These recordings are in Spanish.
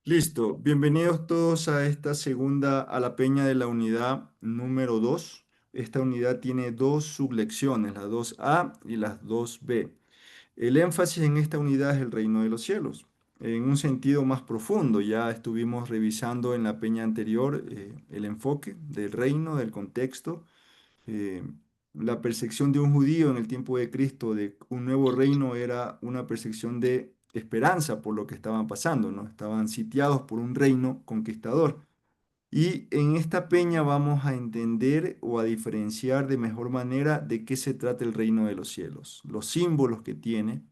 Listo, bienvenidos todos a esta segunda, a la peña de la unidad número 2. Esta unidad tiene dos sublecciones, las 2A y las 2B. El énfasis en esta unidad es el reino de los cielos. En un sentido más profundo, ya estuvimos revisando en la peña anterior el enfoque del reino, del contexto, eh, la percepción de un judío en el tiempo de Cristo de un nuevo reino era una percepción de esperanza por lo que estaban pasando, ¿no? Estaban sitiados por un reino conquistador. Y en esta peña vamos a entender o a diferenciar de mejor manera de qué se trata el reino de los cielos, los símbolos que tiene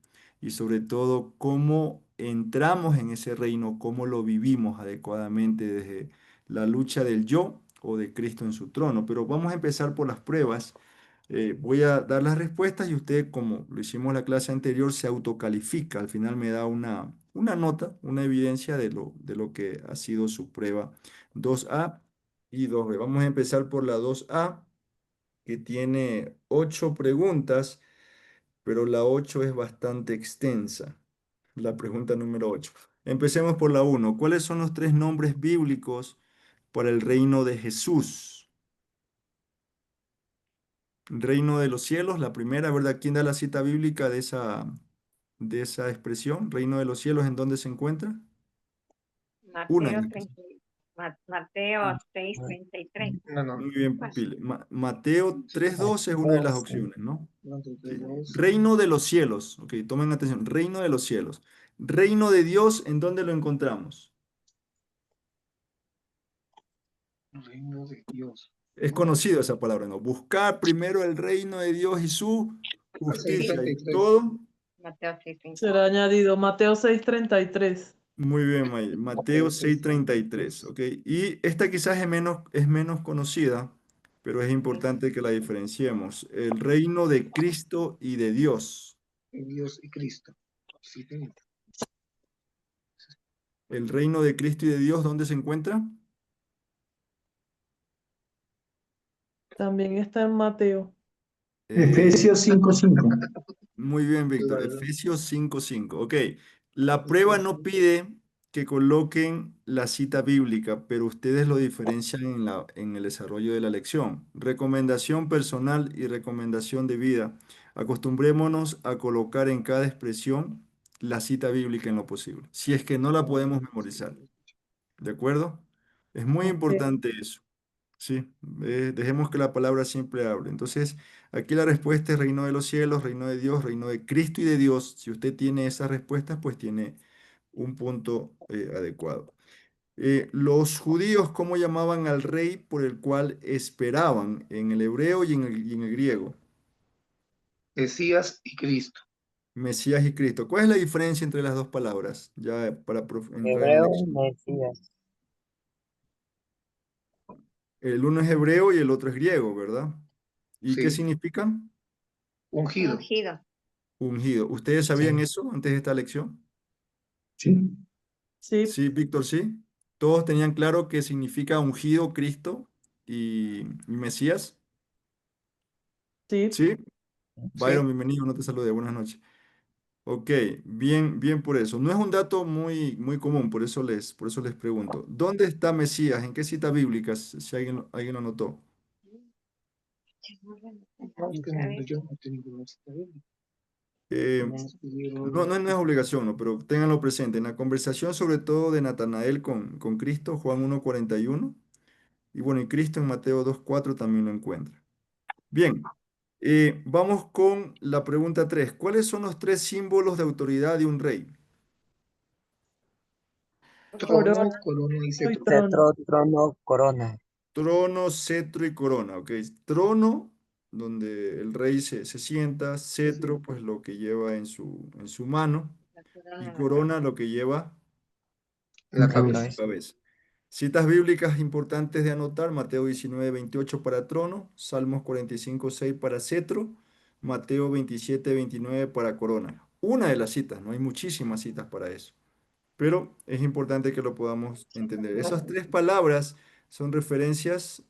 y sobre todo cómo entramos en ese reino, cómo lo vivimos adecuadamente desde la lucha del yo o de Cristo en su trono. Pero vamos a empezar por las pruebas. Voy a dar las respuestas y usted, como lo hicimos en la clase anterior, se autocalifica. Al final me da una nota, una evidencia de lo que ha sido su prueba 2A y 2B. Vamos a empezar por la 2A, que tiene 8 preguntas, pero la 8 es bastante extensa. La pregunta número 8. Empecemos por la 1. ¿Cuáles son los tres nombres bíblicos para el reino de Jesús? Reino de los cielos, la primera, ¿verdad? ¿Quién da la cita bíblica de esa expresión? Reino de los cielos, ¿en dónde se encuentra? Una en Mateo especial. 30, Mateo 6:33. No, no. Muy bien, Pues, Pupile. Mateo 3:12 es una de las opciones, ¿no? No, entre Sí. dos. Reino de los cielos. Ok, tomen atención. Reino de los cielos. Reino de Dios, ¿en dónde lo encontramos? Reino de Dios. Es conocido esa palabra, ¿no? Buscar primero el reino de Dios y su justicia y 6:33. todo. Mateo 6:33. Será añadido Mateo 6:33. Muy bien, May. Mateo 6:33, ¿ok? Y esta quizás es menos conocida, pero es importante que la diferenciemos. El reino de Cristo y de Dios. Dios y Cristo. Sí, tengo. El reino de Cristo y de Dios, ¿dónde se encuentra? También está en Mateo. Eh, Efesios 5:5. Muy bien, Víctor. Claro. Efesios 5:5. Ok, la prueba no pide que coloquen la cita bíblica, pero ustedes lo diferencian en el desarrollo de la lección. Recomendación personal y recomendación de vida. Acostumbrémonos a colocar en cada expresión la cita bíblica en lo posible, si es que no la podemos memorizar. ¿De acuerdo? Es muy Ok. importante eso. Sí, dejemos que la palabra siempre hable. Entonces, aquí la respuesta es reino de los cielos, reino de Dios, reino de Cristo y de Dios. Si usted tiene esas respuestas, pues tiene un punto adecuado. Los judíos, ¿cómo llamaban al rey por el cual esperaban en el hebreo y en el griego? Mesías y Cristo. Mesías y Cristo. ¿Cuál es la diferencia entre las dos palabras? Ya para entrar en la Hebreo, lección. Mesías. El uno es hebreo y el otro es griego, ¿verdad? ¿Y qué Sí. significan? Ungido. Ungido. Ungido. ¿Ustedes sabían Sí. eso antes de esta lección? Sí. Sí, Sí, Víctor, sí. Todos tenían claro qué significa ungido Cristo y Mesías. sí. Sí. Byron, Sí. bienvenido, no te saludé, buenas noches. Ok, bien, bien por eso. No es un dato muy común, por eso les pregunto. ¿Dónde está Mesías? ¿En qué cita bíblica? Si alguien lo notó. No, es que no, yo no tengo ninguna cita bíblica. Eh, No nos no, pidieron. no es obligación, ¿no? Pero ténganlo presente. En la conversación, sobre todo de Natanael con Cristo, Juan 1:41, y bueno, y Cristo en Mateo 2:4 también lo encuentra. Bien, vamos con la pregunta 3. ¿Cuáles son los tres símbolos de autoridad de un rey? Corona Trono, corona y y cetro. trono. Cetro, trono, corona. Trono, cetro y corona, ¿ok? Trono, donde el rey se sienta, Sí. cetro, pues lo que lleva en su mano, La y corona, la corona, cabeza. lo que lleva En la En La cabeza. en su cabeza. cabeza. Citas bíblicas importantes de anotar: Mateo 19:28 para trono, Salmos 45:6 para cetro, Mateo 27:29 para corona. Una de las citas, no hay muchísimas citas para eso, pero es importante que lo podamos entender. Esas tres palabras son referencias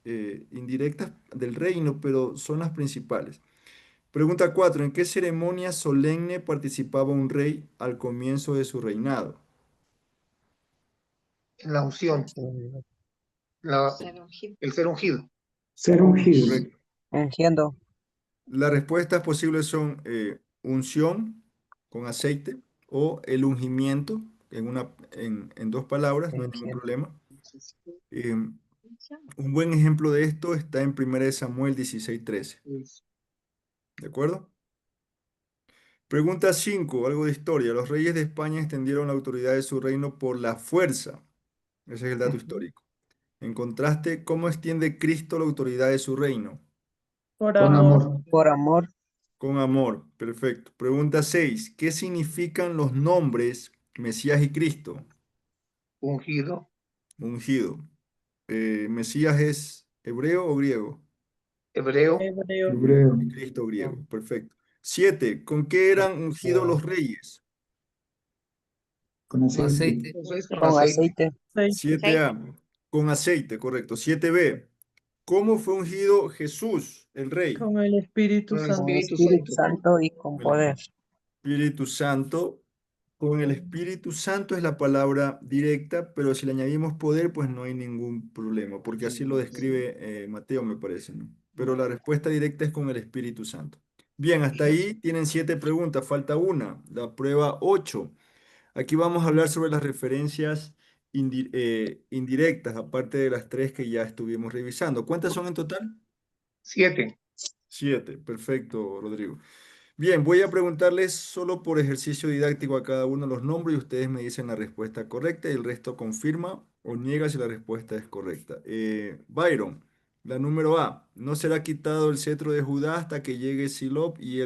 indirectas del reino, pero son las principales. Pregunta 4. ¿En qué ceremonia solemne participaba un rey al comienzo de su reinado? en la unción, Ser ungido. el ser ungido. Ser ungido. Correcto. Ungiendo. Las respuestas posibles son unción con aceite o el ungimiento en dos palabras, no hay ningún Ungiendo. problema. Un buen ejemplo de esto está en 1 Samuel 16:13. ¿De acuerdo? Pregunta 5, algo de historia. Los reyes de España extendieron la autoridad de su reino por la fuerza. Ese es el dato histórico. En contraste, ¿cómo extiende Cristo la autoridad de su reino? Por Con amor. amor. Por amor. Con amor. Perfecto. Pregunta 6, ¿qué significan los nombres Mesías y Cristo? Ungido, Ungido. ¿Mesías es hebreo o griego? hebreo, Hebreo. Hebreo. Y Cristo griego. Perfecto. 7, ¿con qué eran ungidos los reyes? Con aceite. entonces con Con aceite, aceite. Aceite. 7A, con aceite, correcto. 7B, ¿cómo fue ungido Jesús, el rey? Con el Espíritu con el Santo. Con Espíritu Espíritu Santo. Santo y con El poder. Espíritu Santo. Con el Espíritu Santo es la palabra directa, pero si le añadimos poder, pues no hay ningún problema, porque así lo describe Mateo, me parece, ¿no? Pero la respuesta directa es con el Espíritu Santo. Bien, hasta ahí tienen 7 preguntas, falta una, la prueba 8. Aquí vamos a hablar sobre las referencias indirectas, aparte de las 3 que ya estuvimos revisando. ¿Cuántas son en total? 7. 7, perfecto, Rodrigo. Bien, voy a preguntarles solo por ejercicio didáctico a cada uno los nombres y ustedes me dicen la respuesta correcta y el resto confirma o niega si la respuesta es correcta. Byron, la número A, no será quitado el cetro de Judá hasta que llegue Silob y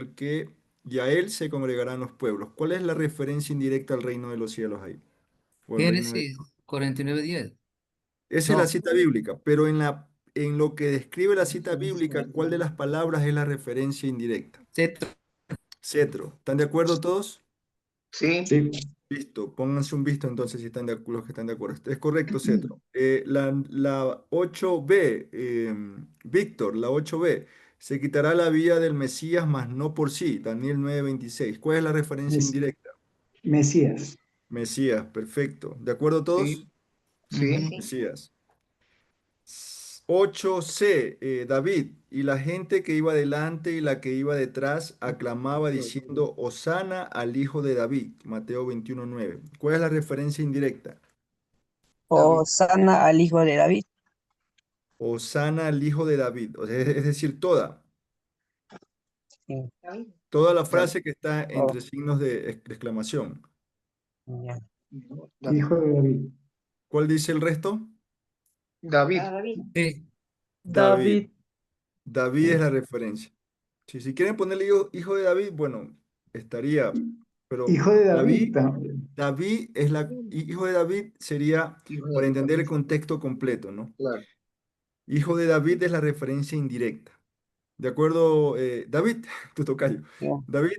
a él se congregarán los pueblos. ¿Cuál es la referencia indirecta al reino de los cielos ahí? O el reino de... Génesis 49:10. Esa es la No, cita bíblica, pero en lo que describe la cita bíblica, ¿cuál de las palabras es la referencia indirecta? cetro. Cetro. ¿Están de acuerdo todos? Sí, Sí. Listo, pónganse un visto entonces si están de acuerdo, los que están de acuerdo. Es correcto, Cetro. La 8b, Víctor, la 8b, se quitará la vía del Mesías, mas no por sí. Daniel 9:26. ¿Cuál es la referencia Mes- indirecta? Mesías. Mesías, perfecto. ¿De acuerdo todos? sí, sí, Ujú. Sí. Mesías. 8c, David, y la gente que iba delante y la que iba detrás aclamaba diciendo, Hosana al hijo de David, Mateo 21:9. ¿Cuál es la referencia indirecta? O David, sana al hijo de David. Hosana al hijo de David, o sea, es decir, Sí. David. toda la David, frase que está Oh, entre signos de exclamación. ya. David, Hijo de David. ¿Cuál dice el resto? David, David. Sí, David. David. David es la referencia. Si quieren ponerle hijo de David, bueno, estaría, pero Hijo de David David, también. David es hijo de David sería hijo de para David entender el también, contexto completo, ¿no? claro. Hijo de David es la referencia indirecta. ¿De acuerdo, David? Tu tocayo. Ya, David,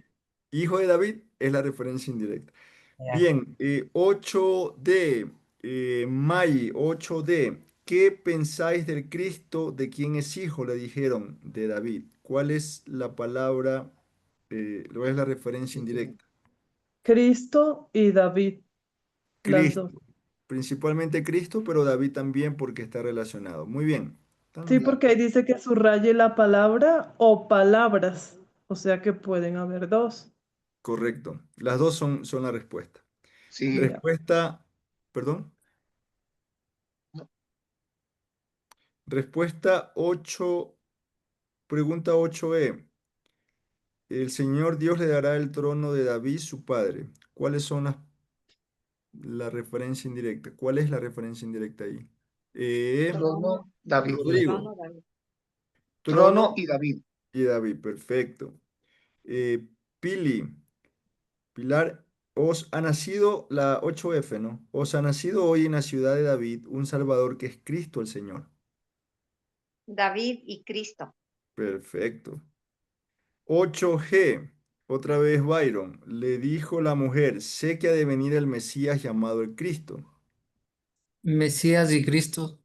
hijo de David, es la referencia indirecta. ya. Bien, 8D, May, 8D. ¿Qué pensáis del Cristo de quien es hijo? Le dijeron de David. ¿Cuál es la palabra, cuál es la referencia indirecta? Cristo y David. Las dos. Cristo. Principalmente Cristo, pero David también porque está relacionado. Muy bien. Están Sí, bien. porque ahí dice que subraye la palabra o palabras. O sea que pueden haber dos. Correcto. Las dos son la respuesta. Sí, Ya. Respuesta, perdón. no, Respuesta 8, pregunta 8E. El Señor Dios le dará el trono de David, su padre. ¿Cuáles son la referencia indirecta? ¿Cuál es la referencia indirecta ahí? trono, David, Rodrigo, Trono, David. trono trono y David, y David, perfecto. Eh, Pili, Pilar, os ha nacido la 8F, ¿no? Os ha nacido hoy en la ciudad de David un Salvador que es Cristo el Señor. David y Cristo. Perfecto. 8G, otra vez Byron, le dijo la mujer, sé que ha de venir el Mesías llamado el Cristo. Mesías y Cristo.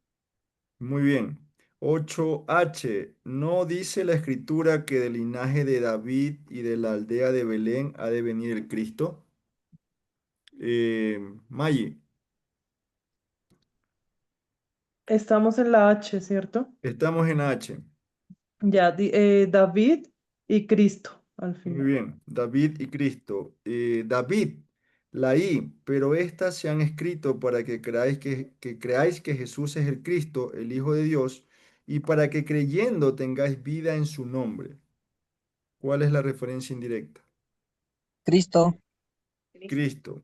Muy bien. 8H, no dice la escritura que del linaje de David y de la aldea de Belén ha de venir el Cristo. Maggie, Estamos en la H, ¿cierto? Estamos en H. Ya, David y Cristo al Muy final. bien, David y Cristo. David, la I, pero estas se han escrito para que creáis que Jesús es el Cristo, el Hijo de Dios, y para que creyendo tengáis vida en su nombre. ¿Cuál es la referencia indirecta? Cristo. Cristo. Cristo.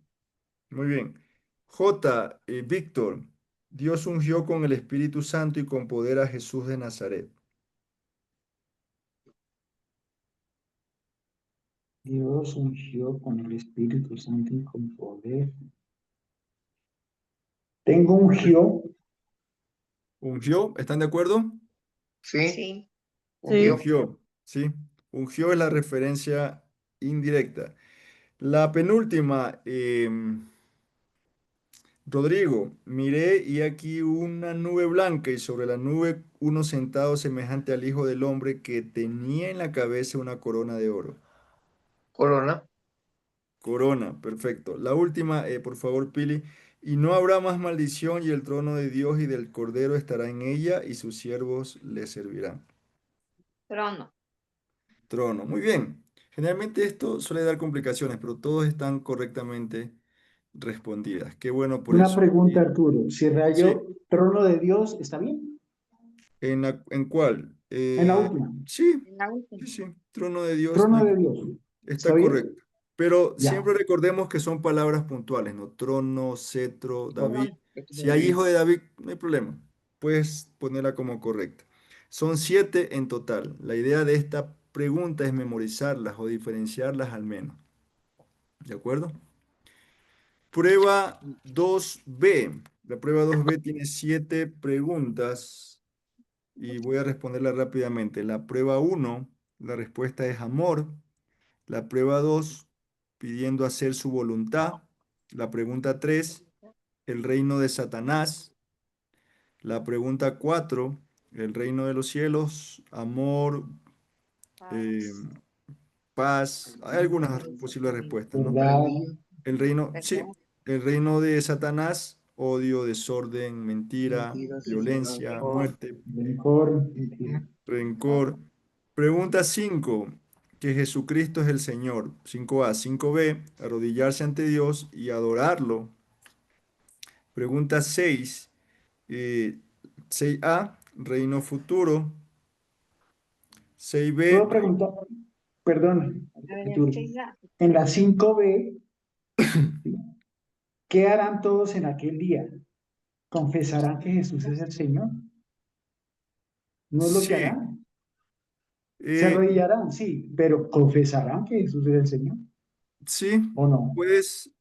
Muy bien. J, Víctor, Dios ungió con el Espíritu Santo y con poder a Jesús de Nazaret. Dios ungió con el Espíritu Santo y con poder. Tengo ungió, ¿Ungió? ¿Están de acuerdo? Sí, Sí. ungió. Sí, Ungió, ¿sí? Ungió es la referencia indirecta. La penúltima, Rodrigo, miré y aquí una nube blanca y sobre la nube uno sentado semejante al Hijo del Hombre que tenía en la cabeza una corona de oro. Corona. Corona, perfecto. La última, por favor, Pili. Y no habrá más maldición y el trono de Dios y del Cordero estará en ella y sus siervos le servirán. Trono. Trono, muy bien. Generalmente esto suele dar complicaciones, pero todos están correctamente respondidas. Qué bueno por una eso. pregunta, Arturo. Si Sí, rayó trono de Dios, ¿está bien? ¿en cuál? En la última. Sí, En la última. sí, trono de Dios, no Trono hay de Dios. problema. Está ¿Está bien? correcto. Pero Ya. siempre recordemos que son palabras puntuales, ¿no? Trono, cetro, Ok. David. Trono. Si hay hijo de David, no hay problema. Puedes ponerla como correcta. Son 7 en total. La idea de esta pregunta es memorizarlas o diferenciarlas al menos. ¿De acuerdo? Prueba 2B. La prueba 2B tiene 7 preguntas y voy a responderla rápidamente. La prueba uno, la respuesta es amor. La prueba 2, pidiendo hacer su voluntad. La pregunta 3, el reino de Satanás. La pregunta 4, el reino de los cielos, amor, eh, Paz. paz. Hay algunas posibles respuestas, ¿no? ¿Verdad? Rebeldía. El reino, sí, ¿Verdad? el reino de Satanás, odio, desorden, mentira, Mentiras. violencia, Por muerte, Mejor. Mentira. rencor. Pregunta 5, que Jesucristo es el Señor. 5A. 5B, arrodillarse ante Dios y adorarlo. Pregunta 6, 6A, reino futuro. Puedo 6B, preguntar, perdón, A ver, Arturo. siga. En la 5B, ¿qué harán todos en aquel día? ¿Confesarán que Jesús es el Señor? ¿No es lo que sí, harán? Se eh, arrodillarán, sí, pero ¿confesarán que Jesús es el Señor sí, o no? pues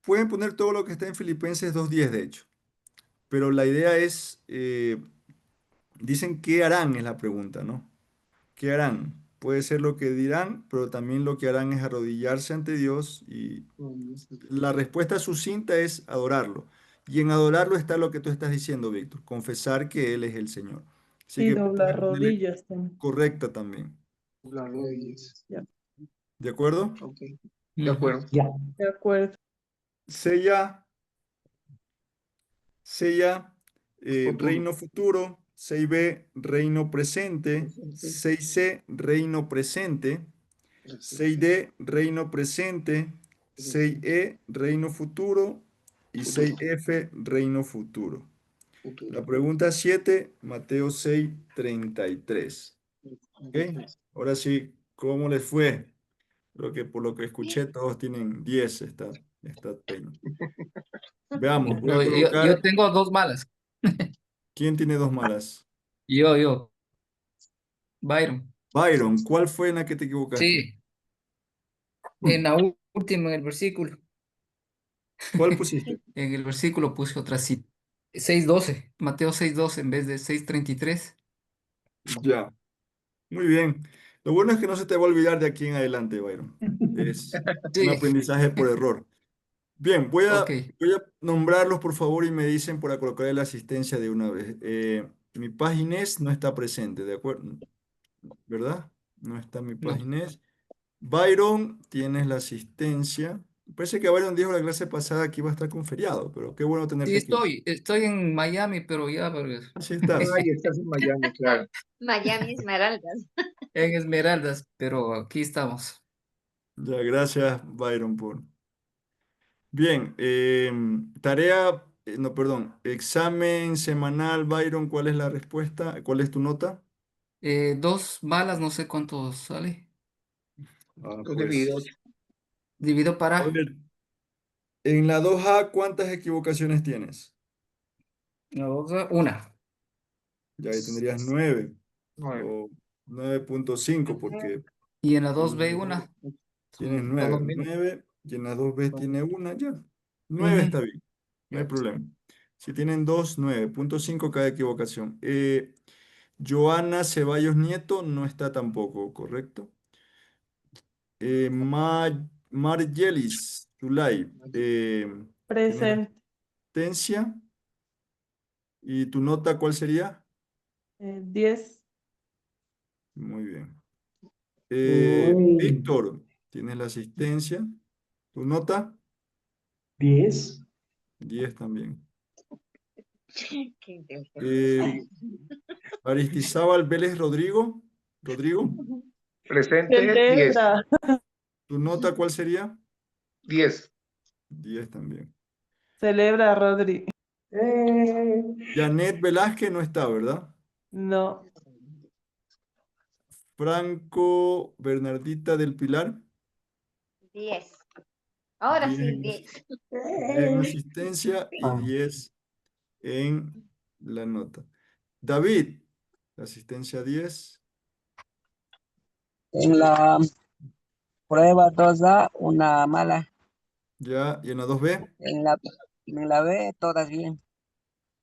pueden poner todo lo que está en Filipenses 2:10 de hecho, pero la idea es, dicen qué harán es la pregunta, ¿no? ¿Qué harán? Puede ser lo que dirán, pero también lo que harán es arrodillarse ante Dios y la respuesta sucinta es adorarlo. Y en adorarlo está lo que tú estás diciendo, Víctor, confesar que Él es el Señor. Así y que puedes doblar ponerle rodillas también. correcta también. Las rodillas. Ya, ¿De acuerdo? Ok. De Ujú. acuerdo. Ya. de acuerdo. Sella, sella, Futuro. reino futuro. 6B, reino presente. Presente. 6C, reino presente. 6D, reino presente. 6E, reino futuro. Y Futuro. 6F, reino futuro. Futuro. La pregunta 7, Mateo 6:33. ¿Ok? Ahora sí, ¿cómo les fue? Creo que por lo que escuché, todos tienen 10 esta peña. Veamos, voy a Yo colocar. tengo dos malas. ¿Quién tiene dos malas? Yo, Byron. Byron, ¿cuál fue en la que te equivocaste? Sí, en la última, en el versículo. ¿Cuál pusiste? En el versículo puse otra cita. 6:12, Mateo 6:12 en vez de 6:33. Ya, muy bien. Lo bueno es que no se te va a olvidar de aquí en adelante, Byron. Es un Sí, aprendizaje por error. Bien, ok. voy a nombrarlos por favor y me dicen para colocar la asistencia de una vez. Mi paginés no está presente, ¿de acuerdo? ¿Verdad? No está mi No, paginés. Byron, tienes la asistencia. Parece que Byron dijo la clase pasada que iba a estar con feriado, pero qué bueno Sí, tenerte aquí. estoy en Miami, pero ya pues, Así estás. Ay, estás en Miami, claro. Miami Esmeraldas. en Esmeraldas, pero aquí estamos. Ya, gracias, Byron, por. Bien, tarea, no, perdón, examen semanal, Byron, ¿cuál es la respuesta? ¿Cuál es tu nota? 2 balas, no sé cuánto sale. Ah, Dos dividido pues, ocho. Divido a para ver, en la 2A, ¿cuántas equivocaciones tienes? una. Ya ahí tendrías 9 Nueve. o 9.5 porque Y en la en dos la b 2 una. tienes Son 9, los mismos. 9 y en la 2B Son- tiene una, ya. 9 Ujú, está bien, no hay ya. problema. Si tienen 2, 9.5 cada equivocación. Joana Ceballos Nieto no está tampoco, ¿correcto? Margelis Zulay, ¿tienes Presente. asistencia? ¿Y tu nota cuál sería? 10. Muy bien. Uy, Víctor, ¿tienes la asistencia? ¿Tu nota? 10. 10 también. Qué inteligente. Eh, Aristizábal Vélez Rodrigo, Presente, 10. Celebra. ¿tu nota cuál sería? 10. 10 también. Celebra, Rodri. Janet Velázquez no está, ¿verdad? No. Franco Bernardita del Pilar, 10. Ahora 10 sí, en, 10. 10 en asistencia y Ah, 10 en la nota. David, asistencia 10, en la prueba 2A, una mala. ya, y en la 2B, En la B, todas bien.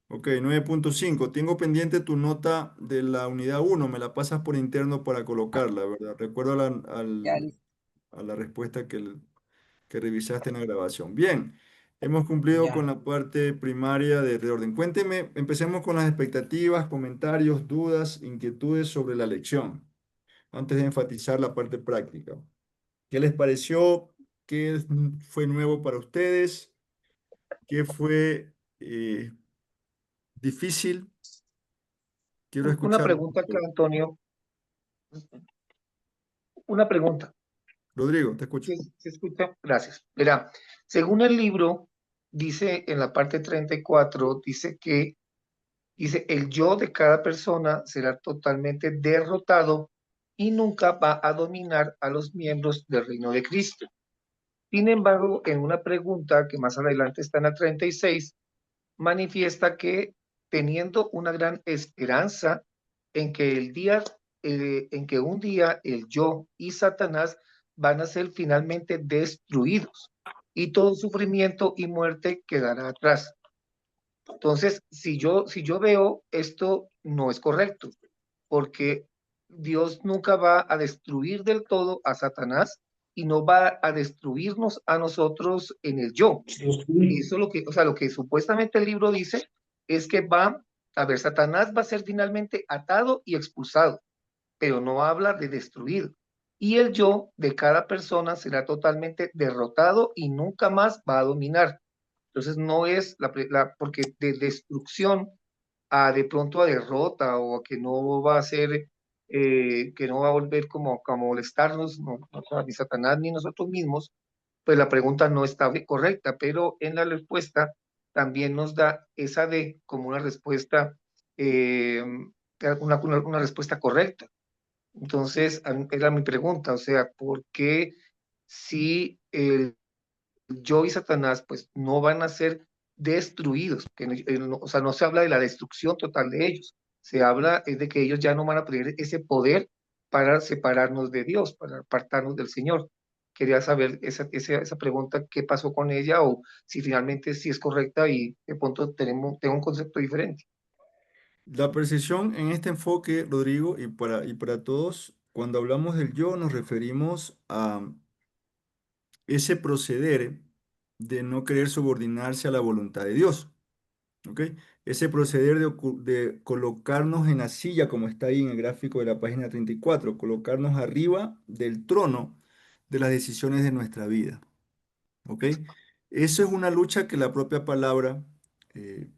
ok, 9.5. Tengo pendiente tu nota de la unidad 1, me la pasas por interno para colocarla, ¿verdad? Recuerdo Ya, a la respuesta que revisaste en la grabación. Bien, hemos cumplido con ya. la parte primaria de reorden. Cuénteme, empecemos con las expectativas, comentarios, dudas, inquietudes sobre la lección, antes de enfatizar la parte práctica. ¿Qué les pareció? ¿Qué fue nuevo para ustedes? ¿Qué fue difícil? Quiero Una escucharlo. pregunta acá, Antonio. Una pregunta. Rodrigo, te escucho. ¿Se escucha? Gracias. Verá, según el libro, dice en la parte 34, dice, el yo de cada persona será totalmente derrotado y nunca va a dominar a los miembros del reino de Cristo. Sin embargo, en una pregunta que más adelante está en la 36, manifiesta que teniendo una gran esperanza en que en que un día el yo y Satanás van a ser finalmente destruidos y todo sufrimiento y muerte quedará atrás. Entonces, si yo veo esto no es correcto, porque Dios nunca va a destruir del todo a Satanás y no va a destruirnos a nosotros en el yo. Eso es lo que, o sea, lo que supuestamente el libro dice es que a ver, Satanás va a ser finalmente atado y expulsado, pero no habla de destruido. Y el yo de cada persona será totalmente derrotado y nunca más va a dominar. Entonces no es porque de destrucción a de pronto a derrota o a que no va a ser, que no va a volver como molestarnos, ni Satanás ni nosotros mismos, pues la pregunta no está correcta, pero en la respuesta también nos da esa de como una respuesta, eh, una respuesta correcta. Entonces, era mi pregunta, o sea, ¿por qué si el yo y Satanás pues no van a ser destruidos? O sea, no se habla de la destrucción total de ellos, se habla es de que ellos ya no van a tener ese poder para separarnos de Dios, para apartarnos del Señor. Quería saber esa pregunta, qué pasó con ella o si finalmente sí es correcta y de pronto tengo un concepto diferente. La percepción en este enfoque, Rodrigo, y para todos, cuando hablamos del yo, nos referimos a ese proceder de no querer subordinarse a la voluntad de Dios, ¿ok? Ese proceder de colocarnos en la silla, como está ahí en el gráfico de la página 34, colocarnos arriba del trono de las decisiones de nuestra vida, ¿Ok? Eso es una lucha que la propia palabra,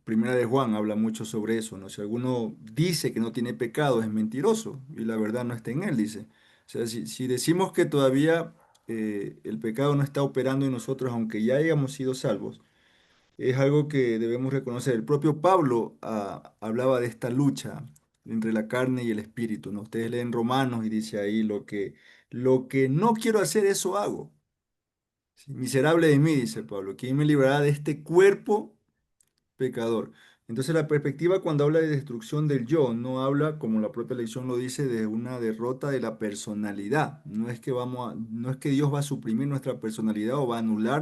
Primera de Juan, habla mucho sobre eso, ¿no? Si alguno dice que no tiene pecado, es mentiroso y la verdad no está en él, dice. O sea, si decimos que todavía el pecado no está operando en nosotros, aunque ya hayamos sido salvos, es algo que debemos reconocer. El propio Pablo hablaba de esta lucha entre la carne y el espíritu, ¿no? Ustedes leen Romanos y dice ahí lo que no quiero hacer, eso hago. Sí, miserable de mí, dice Pablo, ¿quién me librará de este cuerpo pecador? Entonces la perspectiva cuando habla de destrucción del yo, no habla, como la propia lección lo dice, de una derrota de la personalidad. No es que Dios va a suprimir nuestra personalidad o va a anular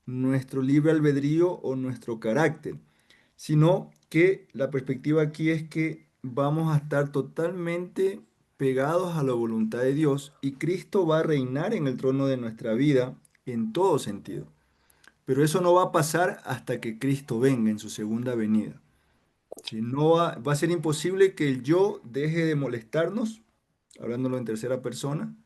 nuestro libre albedrío o nuestro carácter, sino que la perspectiva aquí es que vamos a estar totalmente pegados a la voluntad de Dios y Cristo va a reinar en el trono de nuestra vida en todo sentido. Pero eso no va a pasar hasta que Cristo venga en su segunda venida. Si no va a ser imposible que el yo deje de molestarnos, hablándolo en tercera persona.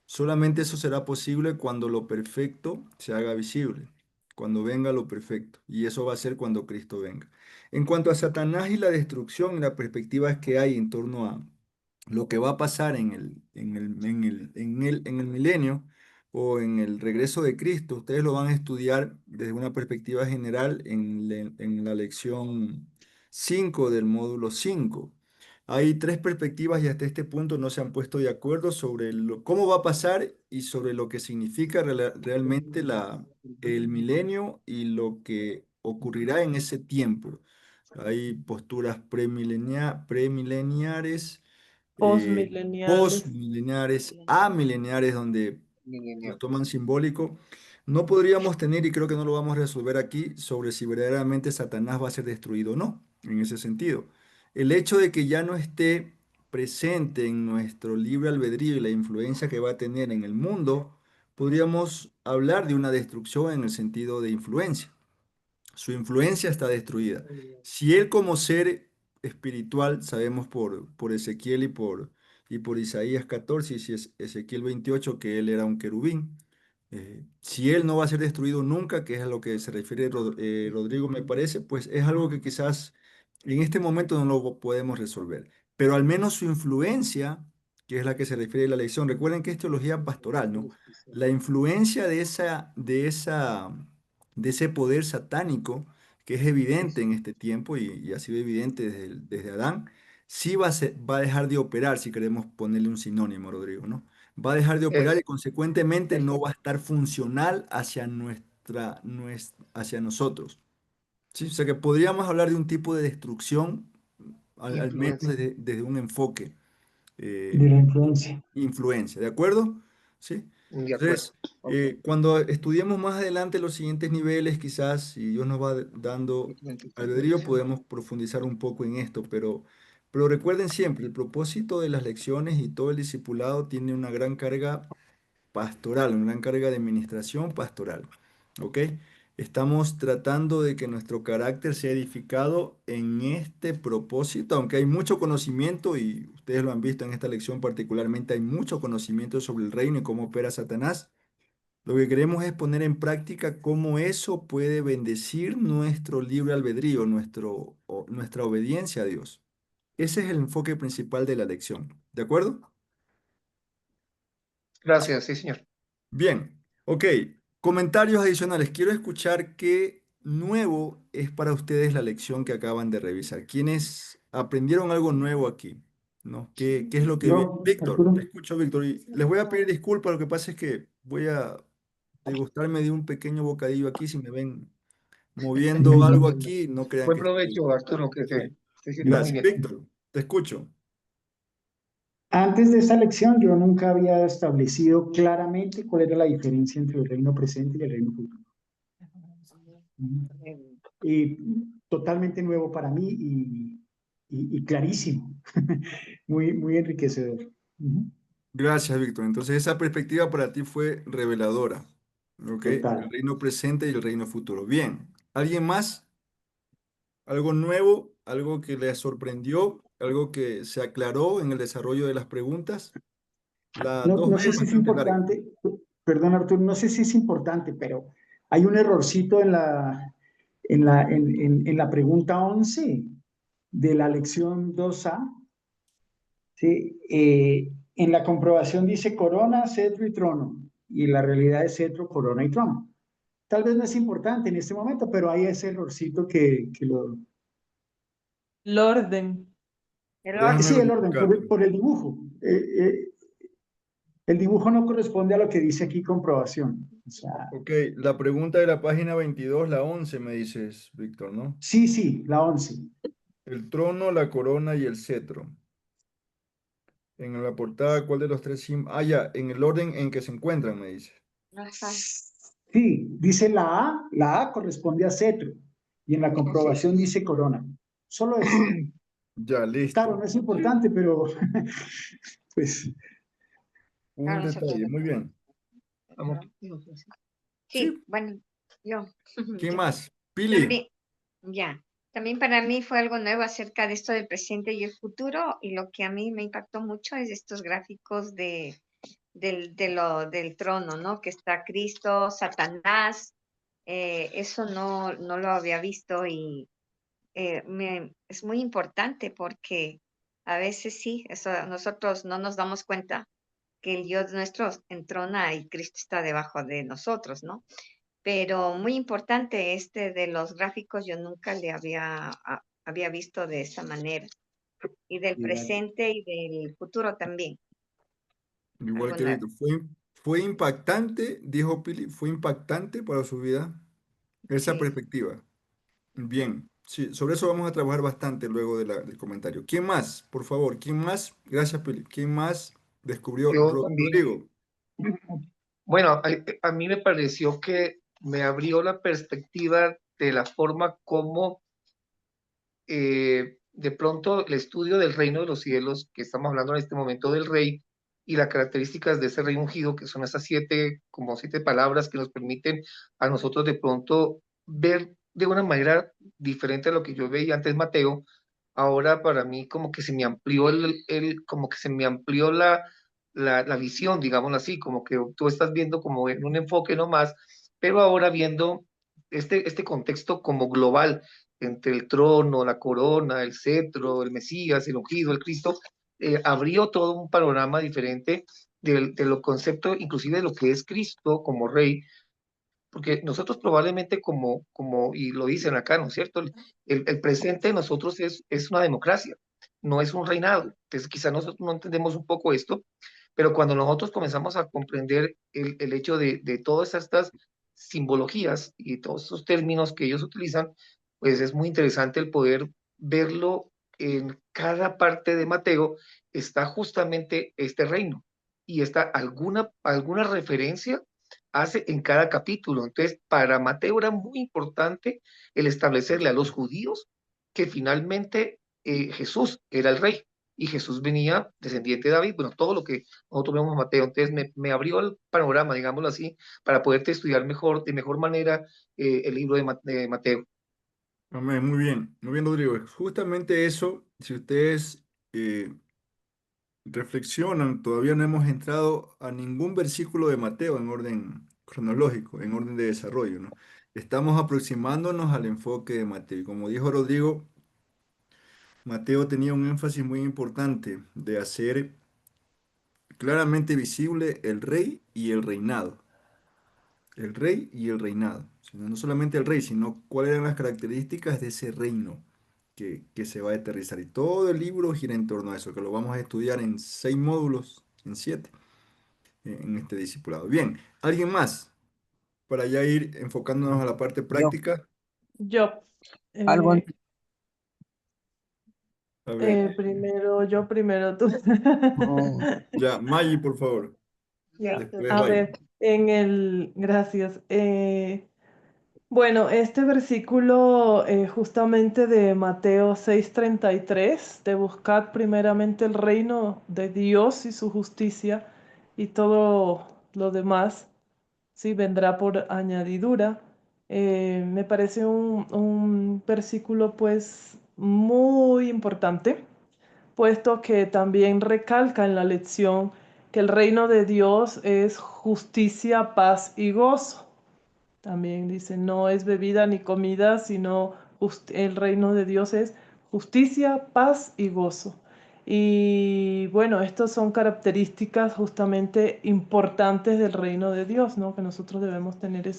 Solamente eso será posible cuando lo perfecto se haga visible, cuando venga lo perfecto. Y eso va a ser cuando Cristo venga. En cuanto a Satanás y la destrucción y las perspectivas que hay en torno a lo que va a pasar en el milenio o en el regreso de Cristo, ustedes lo van a estudiar desde una perspectiva general en la lección 5 del módulo 5. Hay tres perspectivas y hasta este punto no se han puesto de acuerdo sobre cómo va a pasar y sobre lo que significa realmente el milenio y lo que ocurrirá en ese tiempo. Hay posturas premileniares, Postmileniales. postmileniares, amileniares, donde lo toman simbólico. No podríamos tener, y creo que no lo vamos a resolver aquí, sobre si verdaderamente Satanás va a ser destruido o no, en ese sentido. El hecho de que ya no esté presente en nuestro libre albedrío y la influencia que va a tener en el mundo, podríamos hablar de una destrucción en el sentido de influencia. Su influencia está destruida. Si él como ser espiritual, sabemos por Ezequiel y por Isaías 14 y si es Ezequiel 28 que él era un querubín, si él no va a ser destruido nunca, que es a lo que se refiere Rodrigo, me parece, pues es algo que quizás en este momento no lo podemos resolver. Pero al menos su influencia, que es la que se refiere a la elección, recuerden que es teología pastoral, ¿no? La influencia de ese poder satánico que es evidente en este tiempo y ha sido evidente desde Adán, sí va a dejar de operar, si queremos ponerle un sinónimo, Rodrigo, ¿no? Va a dejar de operar y Es, consecuentemente no eso, va a estar funcional hacia nosotros. ¿Sí? O sea que podríamos hablar de un tipo de destrucción, al menos influencia, desde un enfoque de eh, la influencia. influencia, ¿de acuerdo? ¿Sí? de acuerdo. Entonces, Ok. cuando estudiemos más adelante los siguientes niveles, quizás si Dios nos va dando albedrío, podemos profundizar un poco en esto, pero recuerden siempre, el propósito de las lecciones y todo el discipulado tiene una gran carga pastoral, una gran carga de administración pastoral. ¿Ok? Estamos tratando de que nuestro carácter sea edificado en este propósito, aunque hay mucho conocimiento, y ustedes lo han visto en esta lección particularmente, hay mucho conocimiento sobre el reino y cómo opera Satanás. Lo que queremos es poner en práctica cómo eso puede bendecir nuestro libre albedrío, nuestra obediencia a Dios. Ese es el enfoque principal de la lección. ¿De acuerdo? Gracias, sí, señor. Bien, ok. Comentarios adicionales. Quiero escuchar qué nuevo es para ustedes la lección que acaban de revisar. ¿Quiénes aprendieron algo nuevo aquí? ¿No? ¿Qué es lo que vi? Yo, Víctor, te Arturo, escucho, Víctor. Y les voy a pedir disculpas. Lo que pasa es que voy a degustarme de un pequeño bocadillo aquí. Si me ven moviendo algo aquí, no crean Buen que estoy. provecho, Arturo, que Sí. se sienta muy Gracias. bien. Víctor, te escucho. antes de esta lección yo nunca había establecido claramente cuál era la diferencia entre el reino presente y el reino futuro. Ujú. Y totalmente nuevo para mí y clarísimo, muy, muy enriquecedor. Ujú. Gracias, Víctor. Entonces, esa perspectiva para ti fue reveladora. ¿Ok? El Total. reino presente y el reino futuro. Bien. ¿Alguien más? ¿Algo nuevo? ¿Algo que le sorprendió? ¿Algo que se aclaró en el desarrollo de las preguntas? La No, dos no b sé es si es bastante larga. importante, perdón Arturo, no sé si es importante, pero hay un errorcito en la pregunta 11 de la lección 2A. ¿Sí? En la comprobación dice corona, cetro y trono, y la realidad es cetro, corona y trono. Tal vez no es importante en este momento, pero hay ese errorcito que lo... El orden. El orden. Déjame Sí, el orden, verificar. por el dibujo. El dibujo no corresponde a lo que dice aquí comprobación. O sea, Ok, la pregunta de la página 22, la 11, me dices, Víctor, ¿no? sí, sí, la 11. El trono, la corona y el cetro. En la portada, ¿cuál de los tres símbolos? Ah, ya, en el orden en que se encuentran, me dice. Ajá. Sí, dice la A corresponde a cetro, y en la Sí. comprobación dice corona. Solo eso. Ya, Claro, listo. no es importante, pero pues Un Claro, no se detalle, puede. muy bien. Vamos. Sí, Sí, bueno, yo. ¿quién Yo. más? Pili. También, ya. También para mí fue algo nuevo acerca de esto del presente y el futuro, y lo que a mí me impactó mucho es estos gráficos del trono, ¿no? Que está Cristo, Satanás. Eso no lo había visto y es muy importante porque a veces sí, eso, nosotros no nos damos cuenta que el Dios nuestro entrona y Cristo está debajo de nosotros, ¿no? Pero muy importante este de los gráficos, yo nunca le había visto de esa manera. Y del presente y del futuro también, Igual algo que nuevo. Víctor. Fue impactante, dijo Pili, fue impactante para su vida esa Sí. perspectiva. Bien, sí, sobre eso vamos a trabajar bastante luego del comentario. ¿Quién más? Por favor, ¿quién más? Gracias, Pili. ¿Quién más descubrió? Yo también. Rodrigo. Bueno, a mí me pareció que me abrió la perspectiva de la forma como de pronto el estudio del reino de los cielos, que estamos hablando en este momento del rey, y las características de ese rey ungido, que son esas como siete palabras que nos permiten a nosotros de pronto ver de una manera diferente a lo que yo veía antes Mateo. Ahora para mí como que se me amplió como que se me amplió la visión, digámoslo así, como que tú estás viendo como en un enfoque nomás, pero ahora viendo este contexto como global entre el trono, la corona, el cetro, el Mesías, el ungido, el Cristo, abrió todo un panorama diferente de los conceptos, inclusive de lo que es Cristo como rey, porque nosotros probablemente y lo dicen acá, ¿no es cierto? El presente de nosotros es una democracia, no es un reinado. Entonces quizás nosotros no entendemos un poco esto, pero cuando nosotros comenzamos a comprender el hecho de todas estas simbologías y todos esos términos que ellos utilizan, pues es muy interesante el poder verlo en cada parte de Mateo, está justamente este reino y está alguna referencia hace en cada capítulo. Entonces, para Mateo era muy importante el establecerle a los judíos que finalmente Jesús era el rey y Jesús venía descendiente de David, bueno, todo lo que nosotros vemos en Mateo. Entonces, me abrió el panorama, digámoslo así, para poderte estudiar mejor, de mejor manera el libro de Mateo. Amén, muy bien, Rodrigo. Justamente eso, si ustedes reflexionan, todavía no hemos entrado a ningún versículo de Mateo en orden cronológico, en orden de desarrollo, ¿no? Estamos aproximándonos al enfoque de Mateo. Y como dijo Rodrigo, Mateo tenía un énfasis muy importante de hacer claramente visible el rey y el reinado. El rey y el reinado. No solamente el rey, sino cuáles eran las características de ese reino que se va a aterrizar. Y todo el libro gira en torno a eso, que lo vamos a estudiar en 6 módulos, en 7, en este discipulado. Bien, ¿alguien más? Para ya ir enfocándonos a la parte Yo, práctica. Yo. algo, Eh, A ver, primero tú. oh, ya, Maggie, por favor. Ya. Después A vaya. ver, gracias. Bueno, este versículo justamente de Mateo 6:33, de buscar primeramente el reino de Dios y su justicia y todo lo demás, sí, vendrá por añadidura. Me parece un versículo pues muy importante, puesto que también recalca en la lección que el reino de Dios es justicia, paz y gozo. También dice, no es bebida ni comida, sino el reino de Dios es justicia, paz y gozo. Y bueno, estas son características justamente importantes del reino de Dios, ¿no? Que nosotros debemos tener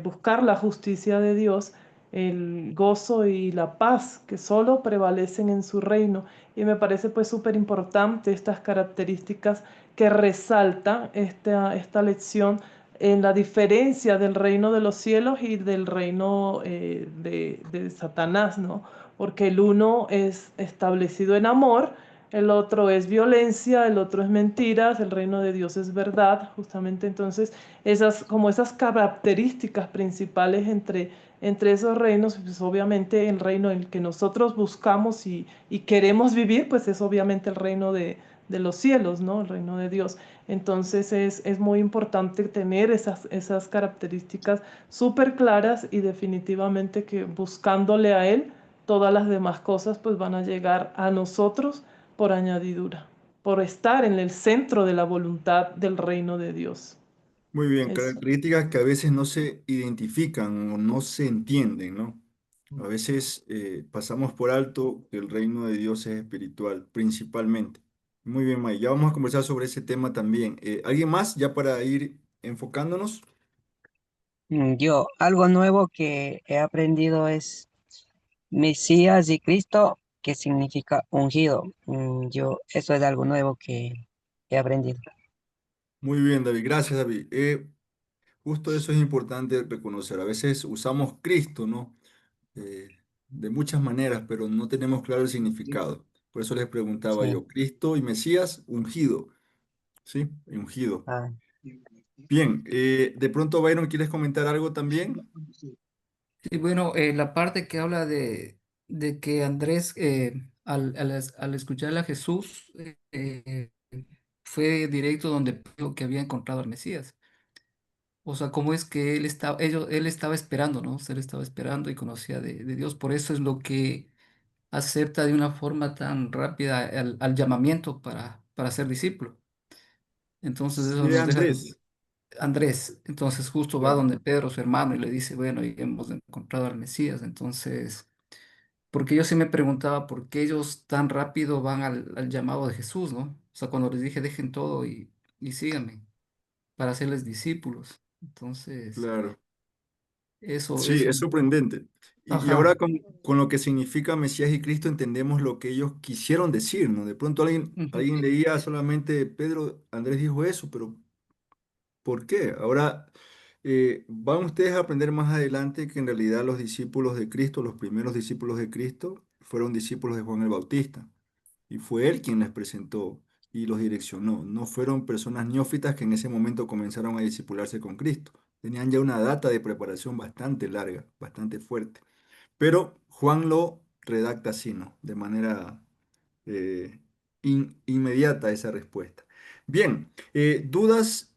buscar la justicia de Dios, el gozo y la paz que solo prevalecen en su reino. Y me parece pues súper importante estas características que resalta esta lección en la diferencia del reino de los cielos y del reino de Satanás, ¿no? Porque el uno es establecido en amor, el otro es violencia, el otro es mentiras, el reino de Dios es verdad, justamente entonces como esas características principales entre esos reinos, pues obviamente el reino en el que nosotros buscamos y queremos vivir, pues es obviamente el reino de los cielos, ¿no? El reino de Dios. Entonces es muy importante tener esas características súper claras y definitivamente que buscándole a Él, todas las demás cosas pues van a llegar a nosotros por añadidura, por estar en el centro de la voluntad del reino de Dios. Muy bien, Eso. características que a veces no se identifican o no se entienden, ¿no? A veces pasamos por alto que el reino de Dios es espiritual, principalmente. Muy bien, May. Ya vamos a conversar sobre ese tema también. ¿Alguien más ya para ir enfocándonos? Yo, algo nuevo que he aprendido es Mesías y Cristo, que significa ungido. Yo, eso es algo nuevo que he aprendido. Muy bien, David. Gracias, David. Justo eso es importante reconocer. A veces usamos Cristo, ¿no? De muchas maneras, pero no tenemos claro el significado. Por eso les preguntaba Sí. yo, Cristo y Mesías ungido, ¿sí? Ungido. Ah, Bien, de pronto, Byron, ¿quieres comentar algo también? Sí, bueno, la parte que habla de que Andrés, al escuchar a Jesús, fue directo donde dijo que había encontrado al Mesías. O sea, cómo es que él estaba esperando, ¿no? O sea, él estaba esperando y conocía de Dios. Por eso es lo que acepta de una forma tan rápida al llamamiento para ser discípulo. Entonces eso Sí, nos deja Andrés. Andrés. Entonces justo va Ya, donde Pedro, su hermano, y le dice, bueno, y hemos encontrado al Mesías. Entonces, porque yo sí me preguntaba por qué ellos tan rápido van al llamado de Jesús, ¿no? O sea, cuando les dije, dejen todo y síganme para hacerles discípulos. Entonces, claro. Sí, eso, es sorprendente. Y ahora ajá. con lo que significa Mesías y Cristo entendemos lo que ellos quisieron decir, ¿no? De pronto Ujú. alguien leía solamente, Pedro, Andrés dijo eso, pero ¿por qué? Ahora van ustedes a aprender más adelante que en realidad los discípulos de Cristo, los primeros discípulos de Cristo, fueron discípulos de Juan el Bautista. Y fue él quien les presentó y los direccionó. No fueron personas neófitas que en ese momento comenzaron a discipularse con Cristo. Tenían ya una data de preparación bastante larga, bastante fuerte. Pero Juan lo redacta así, ¿no? De manera eh, inmediata esa respuesta. Bien, dudas,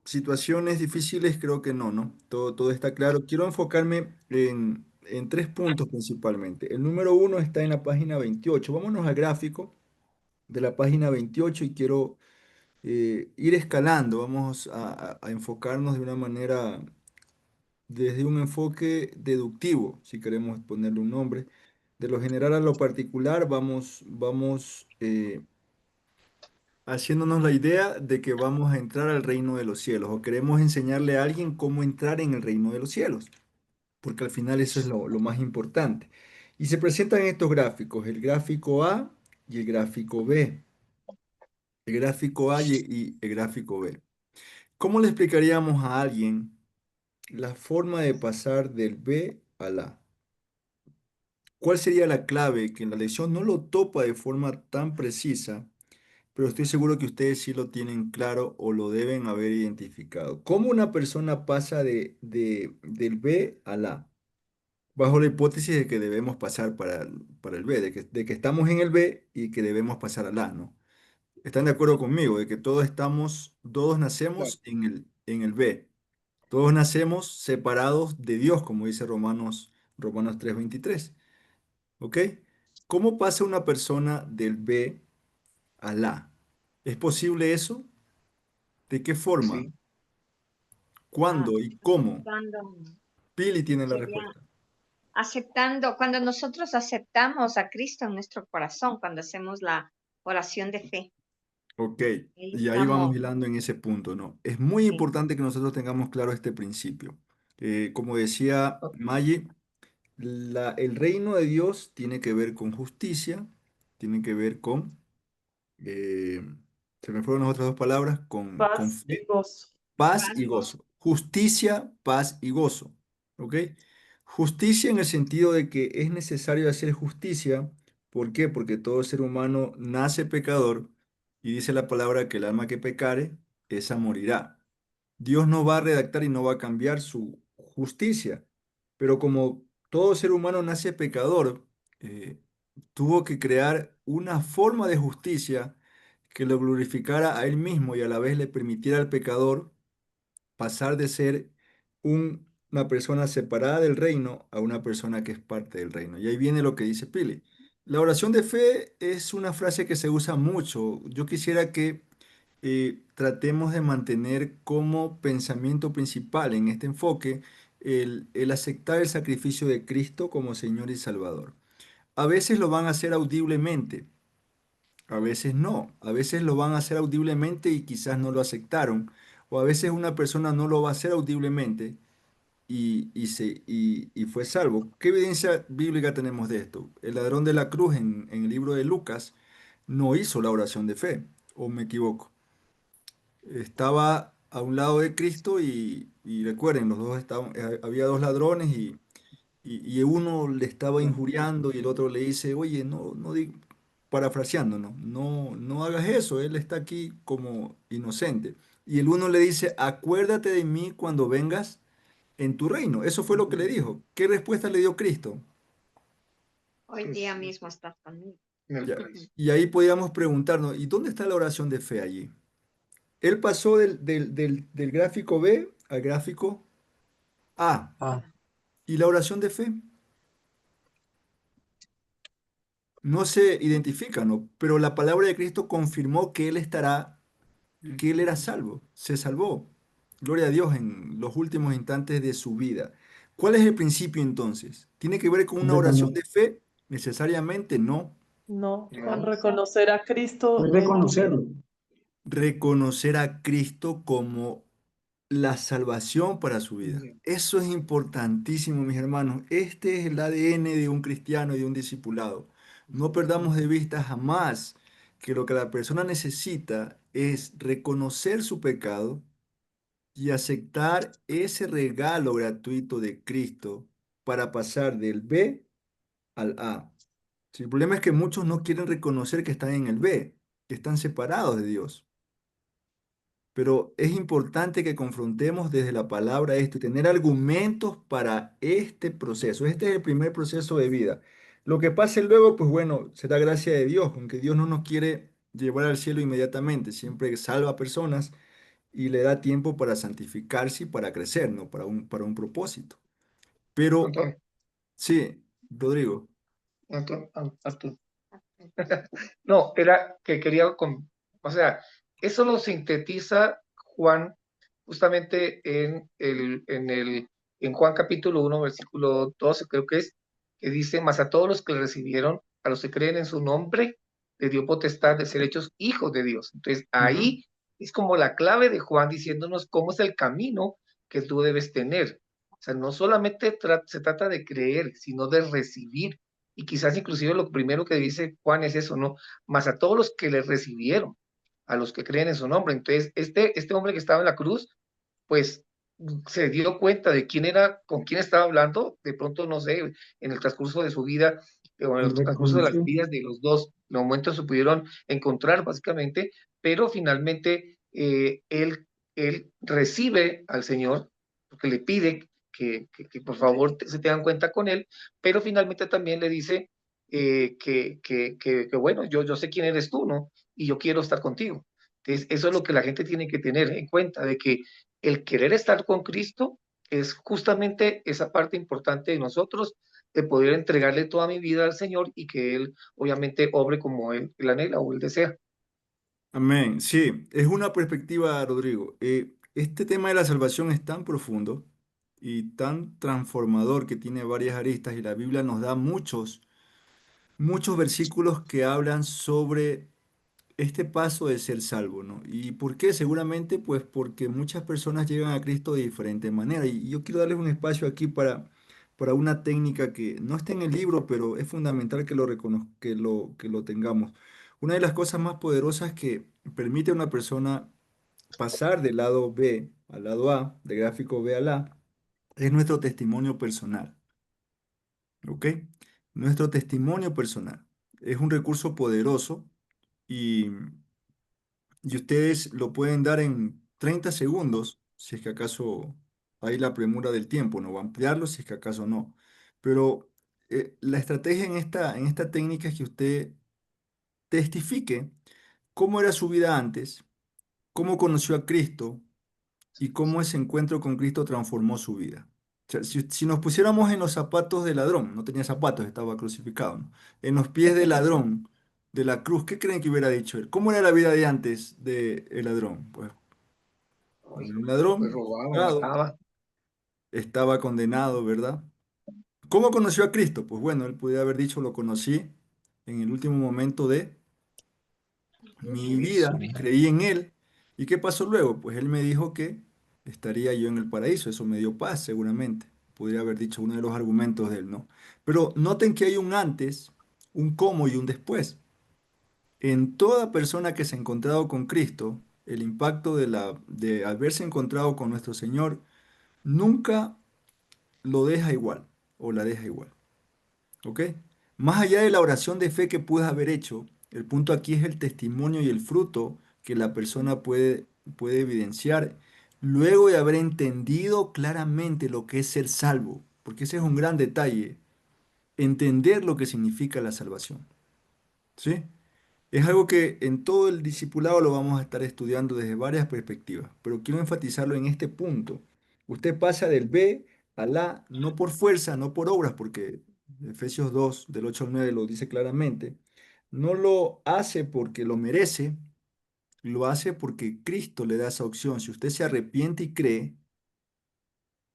situaciones difíciles, creo que no, ¿no? Todo está claro. Quiero enfocarme en tres puntos principalmente. El número uno está en la página 28. Vámonos al gráfico de la página 28 y quiero ir escalando. Vamos a enfocarnos de una manera, desde un enfoque deductivo, si queremos ponerle un nombre. De lo general a lo particular, vamos haciéndonos la idea de que vamos a entrar al reino de los cielos o queremos enseñarle a alguien cómo entrar en el reino de los cielos, porque al final eso es lo más importante. Y se presentan estos gráficos, el gráfico A y el gráfico B. El gráfico A y el gráfico B. ¿Cómo le explicaríamos a alguien la forma de pasar del B al A? ¿Cuál sería la clave que en la lección no lo topa de forma tan precisa, pero estoy seguro que ustedes sí lo tienen claro o lo deben haber identificado? ¿Cómo una persona pasa del B al A? Bajo la hipótesis de que debemos pasar para el B, de que estamos en el B y que debemos pasar al A, ¿no? ¿Están de acuerdo conmigo? De que todos claro. nacemos en el B. Todos nacemos separados de Dios, como dice Romanos 3:23. ¿Ok? ¿Cómo pasa una persona del B al A? ¿Es posible eso? ¿De qué forma? Sí. ¿Cuándo y cómo? Aceptando, Pili tiene la sería respuesta. aceptando, cuando nosotros aceptamos a Cristo en nuestro corazón, cuando hacemos la oración de fe, Ok, ahí y ahí vamos estamos, hilando en ese punto, ¿no? Es muy sí, importante que nosotros tengamos claro este principio. Como decía Maggie, el reino de Dios tiene que ver con justicia, tiene que ver con, eh, se me fueron las otras dos palabras, con Paz y fe, gozo. paz y paz, gozo. Justicia, paz y gozo. ¿Ok? Justicia en el sentido de que es necesario hacer justicia. ¿Por qué? Porque todo ser humano nace pecador y dice la palabra que el alma que pecare, esa morirá. Dios no va a redactar y no va a cambiar su justicia. Pero como todo ser humano nace pecador, eh, tuvo que crear una forma de justicia que lo glorificara a él mismo y a la vez le permitiera al pecador pasar de ser una persona separada del reino a una persona que es parte del reino. Y ahí viene lo que dice Pili. La oración de fe es una frase que se usa mucho. Yo quisiera que tratemos de mantener como pensamiento principal en este enfoque el aceptar el sacrificio de Cristo como Señor y Salvador. A veces lo van a hacer audiblemente, a veces no, a veces lo van a hacer audiblemente y quizás no lo aceptaron, o a veces una persona no lo va a hacer audiblemente y fue salvo. ¿Qué evidencia bíblica tenemos de esto? El ladrón de la cruz en el libro de Lucas no hizo la oración de fe, o me equivoco. Estaba a un lado de Cristo y recuerden, los dos estaban, había dos ladrones y uno le estaba injuriando y el otro le dice, oye, parafraseando, no hagas eso, él está aquí como inocente. Y el uno le dice, acuérdate de mí cuando vengas en tu reino. Eso fue lo que le dijo. ¿Qué respuesta le dio Cristo? hoy Pues, día mismo estás conmigo. en el Ya. paraíso. Y ahí podíamos preguntarnos, ¿y dónde está la oración de fe allí? Él pasó del gráfico B al gráfico A. Ah, ¿Y la oración de fe? No se identifica, ¿no? Pero la palabra de Cristo confirmó que que él era salvo, se salvó. Gloria a Dios en los últimos instantes de su vida. ¿Cuál es el principio entonces? ¿Tiene que ver con una oración de Completamente. fe? Necesariamente no. No, con No, reconocer a Es Cristo reconocerlo. Reconocer a Cristo como la salvación para su vida. Eso es importantísimo, mis hermanos. Este es el ADN de un cristiano y de un discipulado. No perdamos de vista jamás que lo que la persona necesita es reconocer su pecado y aceptar ese regalo gratuito de Cristo para pasar del B al A. Sí, el problema es que muchos no quieren reconocer que están en el B, que están separados de Dios. Pero es importante que confrontemos desde la palabra esto y tener argumentos para este proceso. Este es el primer proceso de vida. Lo que pase luego, pues bueno, será gracia de Dios, aunque Dios no nos quiere llevar al cielo inmediatamente, siempre salva a personas y le da tiempo para santificarse y para crecer, ¿no? Para un propósito. Pero Antonio, sí, Rodrigo. Antonio. No, era que quería, o sea, eso lo sintetiza Juan justamente en Juan capítulo 1, versículo 12, creo que es, que dice, mas a todos los que le recibieron, a los que creen en su nombre, le dio potestad de ser hechos hijos de Dios. Entonces, Ujú. ahí es como la clave de Juan diciéndonos cómo es el camino que tú debes tener. O sea, no solamente se trata de creer, sino de recibir. Y quizás inclusive lo primero que dice Juan es eso, ¿no? Más a todos los que le recibieron, a los que creen en su nombre. Entonces, este hombre que estaba en la cruz, pues se dio cuenta de quién era, con quién estaba hablando, de pronto, no sé, en el transcurso de su vida, o en Lo el transcurso de las reconoció. vidas de los dos, en un momento se pudieron encontrar básicamente, pero finalmente él recibe al Señor, porque le pide que por favor se tengan cuenta con él, pero finalmente también le dice que bueno, yo sé quién eres tú, ¿no? Y yo quiero estar contigo. Entonces, eso es lo que la gente tiene que tener en cuenta, de que el querer estar con Cristo es justamente esa parte importante de nosotros, de poder entregarle toda mi vida al Señor y que Él obviamente obre como Él anhela o Él desea. Amén. Sí, es una perspectiva, Rodrigo. Este tema de la salvación es tan profundo y tan transformador que tiene varias aristas y la Biblia nos da muchos versículos que hablan sobre este paso de ser salvo, ¿no? ¿Y por qué? Seguramente, pues porque muchas personas llegan a Cristo de diferente manera. Y yo quiero darles un espacio aquí para una técnica que no está en el libro, pero es fundamental que lo que lo tengamos. Una de las cosas más poderosas que permite a una persona pasar del lado B al lado A, de gráfico B al A, es nuestro testimonio personal, ¿ok? Nuestro testimonio personal es un recurso poderoso y ustedes lo pueden dar en 30 segundos, si es que acaso hay la premura del tiempo, no va a ampliarlo si es que acaso no. Pero la estrategia en esta técnica es que usted testifique cómo era su vida antes, cómo conoció a Cristo y cómo ese encuentro con Cristo transformó su vida. O sea, si nos pusiéramos en los zapatos del ladrón, no tenía zapatos, estaba crucificado, ¿no? En los pies del ladrón de la cruz, ¿qué creen que hubiera dicho él? ¿Cómo era la vida de antes del ladrón? Pues Ay, cuando era un pues ladrón, robaba, pecado, mataba. estaba condenado, ¿verdad? ¿Cómo conoció a Cristo? Pues bueno, él podría haber dicho, lo conocí en el último momento de mi Eso. vida, creí en Él. ¿Y qué pasó luego? Pues Él me dijo que estaría yo en el paraíso. Eso me dio paz, seguramente. Podría haber dicho uno de los argumentos de Él, ¿no? Pero noten que hay un antes, un cómo y un después. En toda persona que se ha encontrado con Cristo, el impacto de haberse encontrado con nuestro Señor nunca lo deja igual o la deja igual. ¿Ok? Más allá de la oración de fe que puedas haber hecho, el punto aquí es el testimonio y el fruto que la persona puede evidenciar luego de haber entendido claramente lo que es ser salvo, porque ese es un gran detalle, entender lo que significa la salvación. ¿Sí? Es algo que en todo el discipulado lo vamos a estar estudiando desde varias perspectivas, pero quiero enfatizarlo en este punto. Usted pasa del B al A no por fuerza, no por obras, porque Efesios 2, del 8 al 9 lo dice claramente. No lo hace porque lo merece, lo hace porque Cristo le da esa opción. Si usted se arrepiente y cree,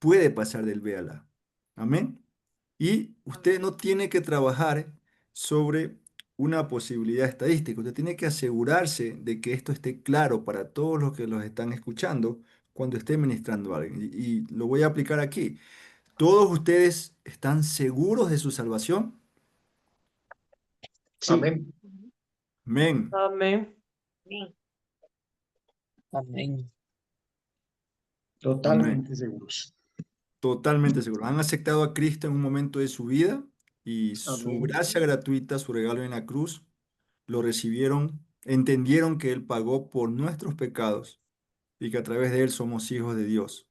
puede pasar del B al A. Amén. Y usted no tiene que trabajar sobre una posibilidad estadística. Usted tiene que asegurarse de que esto esté claro para todos los que los están escuchando cuando esté ministrando a alguien. Y lo voy a aplicar aquí. ¿Todos ustedes están seguros de su salvación? Sí, Amén. Amén. Amén. Amén. Amén. Totalmente. Amén. totalmente seguros. Totalmente seguros. Han aceptado a Cristo en un momento de su vida y su Amén. gracia gratuita, su regalo en la cruz, lo recibieron, entendieron que Él pagó por nuestros pecados y que a través de Él somos hijos de Dios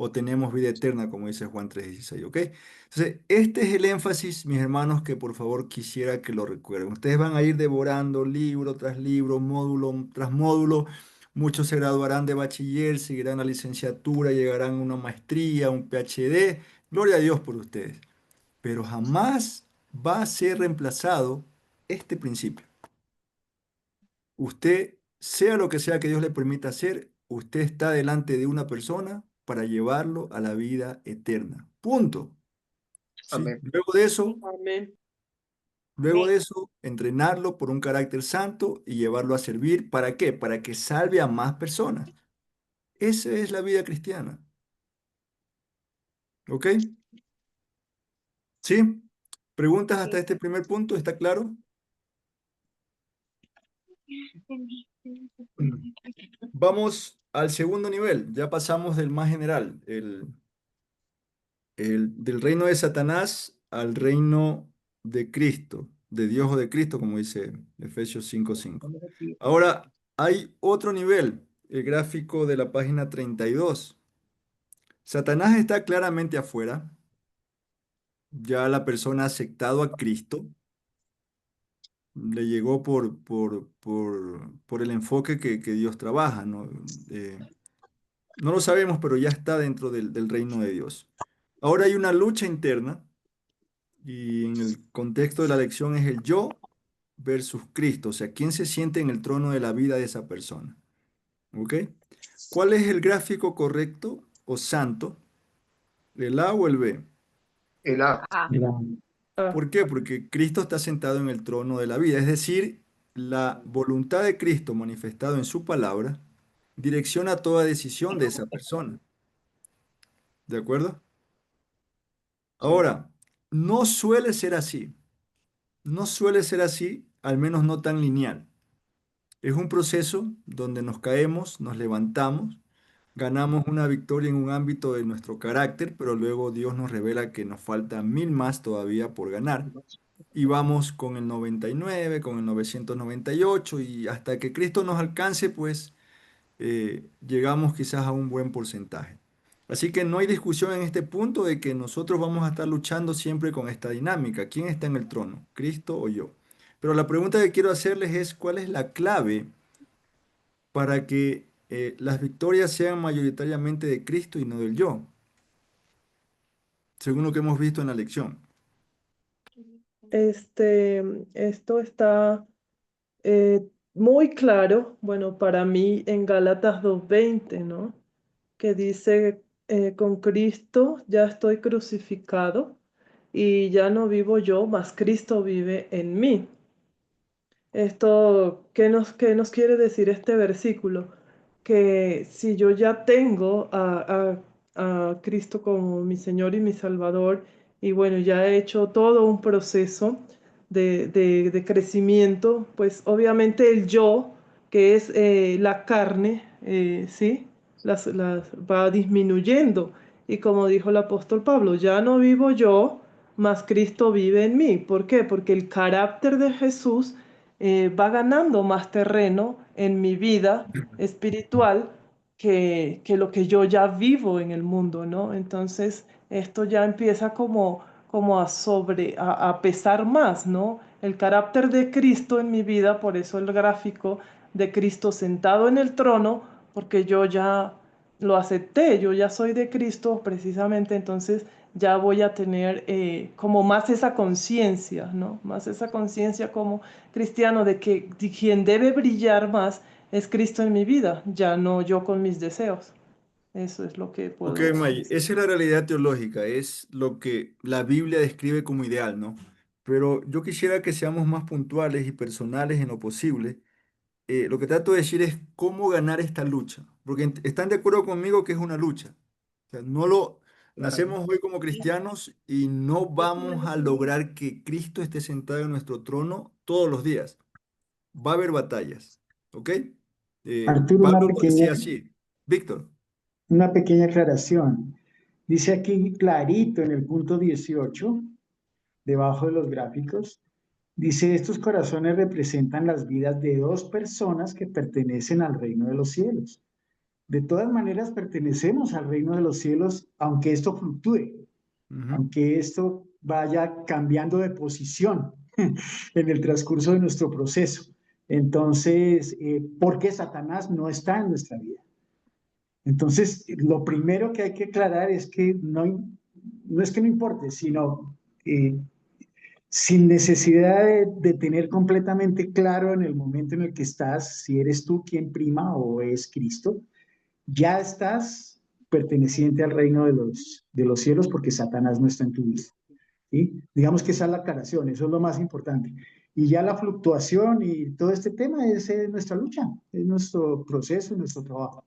o tenemos vida eterna, como dice Juan 3:16, ¿ok? Entonces, este es el énfasis, mis hermanos, que por favor quisiera que lo recuerden. Ustedes van a ir devorando libro tras libro, módulo tras módulo. Muchos se graduarán de bachiller, seguirán la licenciatura, llegarán a una maestría, un PhD. Gloria a Dios por ustedes. Pero jamás va a ser reemplazado este principio. Usted, sea lo que sea que Dios le permita hacer, usted está delante de una persona para llevarlo a la vida eterna. Punto. ¿Sí? Amén. Amén. Luego de eso, entrenarlo por un carácter santo y llevarlo a servir. ¿Para qué? Para que salve a más personas. Esa es la vida cristiana. ¿Ok? ¿Sí? ¿Preguntas hasta Sí. este primer punto? ¿Está claro? Vamos al segundo nivel. Ya pasamos del más general, del reino de Satanás al reino de Cristo, de Dios o de Cristo, como dice Efesios 5:5. Vamos aquí. Ahora, hay otro nivel, el gráfico de la página 32. Satanás está claramente afuera, ya la persona ha aceptado a Cristo, le llegó por el enfoque que Dios trabaja, ¿no? No lo sabemos, pero ya está dentro del reino de Dios. Ahora hay una lucha interna y en el contexto de la lección es el yo versus Cristo, o sea, ¿quién se siente en el trono de la vida de esa persona? ¿Ok? ¿Cuál es el gráfico correcto o santo? ¿El A o el B? El A. Ah, ¿verdad? Ah, ¿Por qué? Porque Cristo está sentado en el trono de la vida, es decir, la voluntad de Cristo manifestado en su palabra direcciona toda decisión de esa persona. ¿De acuerdo? Sí. Ahora, no suele ser así. No suele ser así, al menos no tan lineal. Es un proceso donde nos caemos, nos levantamos, ganamos una victoria en un ámbito de nuestro carácter, pero luego Dios nos revela que nos faltan mil más todavía por ganar. Y vamos con el 99, con el 998 y hasta que Cristo nos alcance, pues llegamos quizás a un buen porcentaje. Así que no hay discusión en este punto de que nosotros vamos a estar luchando siempre con esta dinámica. ¿Quién está en el trono? ¿Cristo o yo? Pero la pregunta que quiero hacerles es, ¿cuál es la clave para que las victorias sean mayoritariamente de Cristo y no del yo? Según lo que hemos visto en la lección. este, esto está muy claro, bueno, para mí en Gálatas 2:20, ¿no? Que dice, con Cristo ya estoy crucificado y ya no vivo yo, mas Cristo vive en mí. Esto, ¿qué nos quiere decir este versículo? Que si yo ya tengo a Cristo como mi Señor y mi Salvador, y bueno, ya he hecho todo un proceso de crecimiento, pues obviamente el yo, que es la carne, ¿sí? Va disminuyendo. Y como dijo el apóstol Pablo, ya no vivo yo, mas Cristo vive en mí. ¿Por qué? Porque el carácter de Jesús va ganando más terreno en mi vida espiritual que lo que yo ya vivo en el mundo, ¿no? Entonces, esto ya empieza como a pesar más, ¿no? El carácter de Cristo en mi vida, por eso el gráfico de Cristo sentado en el trono, porque yo ya lo acepté, yo ya soy de Cristo precisamente, entonces ya voy a tener como más esa conciencia, ¿no? Más esa conciencia como cristiano de que quien debe brillar más es Cristo en mi vida, ya no yo con mis deseos. Eso es lo que Ok, puedo May, decir. esa es la realidad teológica, es lo que la Biblia describe como ideal, ¿no? Pero yo quisiera que seamos más puntuales y personales en lo posible. Lo que trato de decir es cómo ganar esta lucha, porque están de acuerdo conmigo que es una lucha. O sea, no lo Claro. nacemos hoy como cristianos y no vamos a lograr que Cristo esté sentado en nuestro trono todos los días. Va a haber batallas, ¿ok? Arturo, Pablo lo decía así. Víctor. una pequeña aclaración. Dice aquí clarito en el punto 18, debajo de los gráficos, dice, estos corazones representan las vidas de dos personas que pertenecen al reino de los cielos. De todas maneras, pertenecemos al reino de los cielos, aunque esto fluctúe, Ujú. aunque esto vaya cambiando de posición en el transcurso de nuestro proceso. Entonces, ¿por qué Satanás no está en nuestra vida? Entonces, lo primero que hay que aclarar es que no es que no importe, sino sin necesidad de tener completamente claro en el momento en el que estás si eres tú quien prima o es Cristo, ya estás perteneciente al reino de los cielos porque Satanás no está en tu vida. ¿Sí? Digamos que esa es la aclaración, eso es lo más importante. Y ya la fluctuación y todo este tema es nuestra lucha, es nuestro proceso, nuestro trabajo.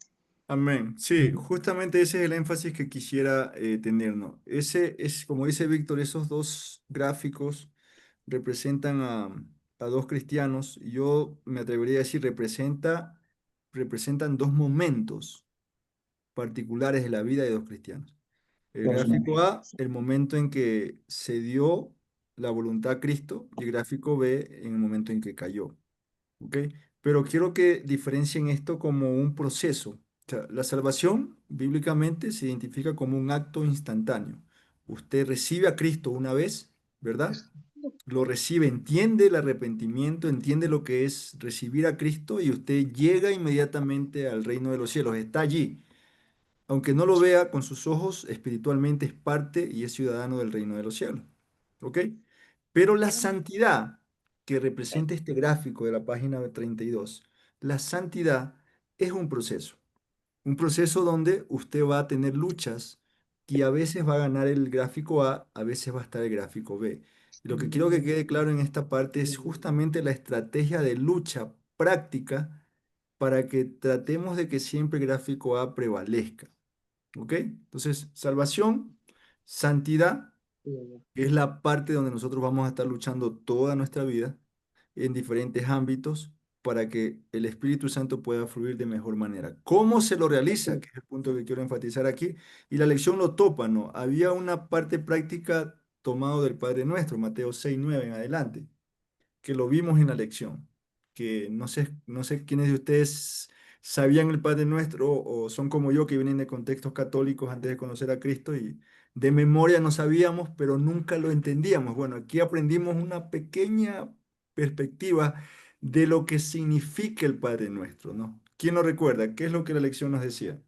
Amén. Sí, justamente ese es el énfasis que quisiera tener, ¿no? Ese es, como dice Víctor, esos dos gráficos representan a dos cristianos. Yo me atrevería a decir, representan dos momentos particulares de la vida de dos cristianos. El Dos gráfico A, momentos. el momento en que se dio la voluntad a Cristo, y el gráfico B, en el momento en que cayó. ¿Ok? Pero quiero que diferencien esto como un proceso. O sea, la salvación bíblicamente se identifica como un acto instantáneo. Usted recibe a Cristo una vez, ¿verdad? Lo recibe, entiende el arrepentimiento, entiende lo que es recibir a Cristo y usted llega inmediatamente al reino de los cielos, está allí. Aunque no lo vea con sus ojos, espiritualmente es parte y es ciudadano del reino de los cielos. ¿Ok? Pero la santidad que representa este gráfico de la página 32, la santidad es un proceso donde usted va a tener luchas y a veces va a ganar el gráfico A veces va a estar el gráfico B. Y lo que quiero que quede claro en esta parte es justamente la estrategia de lucha práctica para que tratemos de que siempre el gráfico A prevalezca. ¿Ok? Entonces, salvación, santidad, que es la parte donde nosotros vamos a estar luchando toda nuestra vida en diferentes ámbitos para que el Espíritu Santo pueda fluir de mejor manera. ¿Cómo se lo realiza? Que es el punto que quiero enfatizar aquí. Y la lección lo topa, ¿no? Había una parte práctica tomado del Padre Nuestro, Mateo 6:9 en adelante, que lo vimos en la lección, que no sé quiénes de ustedes sabían el Padre Nuestro o son como yo que vienen de contextos católicos antes de conocer a Cristo y de memoria no sabíamos, pero nunca lo entendíamos. Bueno, aquí aprendimos una pequeña perspectiva de lo que significa el Padre Nuestro, ¿no? ¿Quién lo recuerda? ¿Qué es lo que la lección nos decía?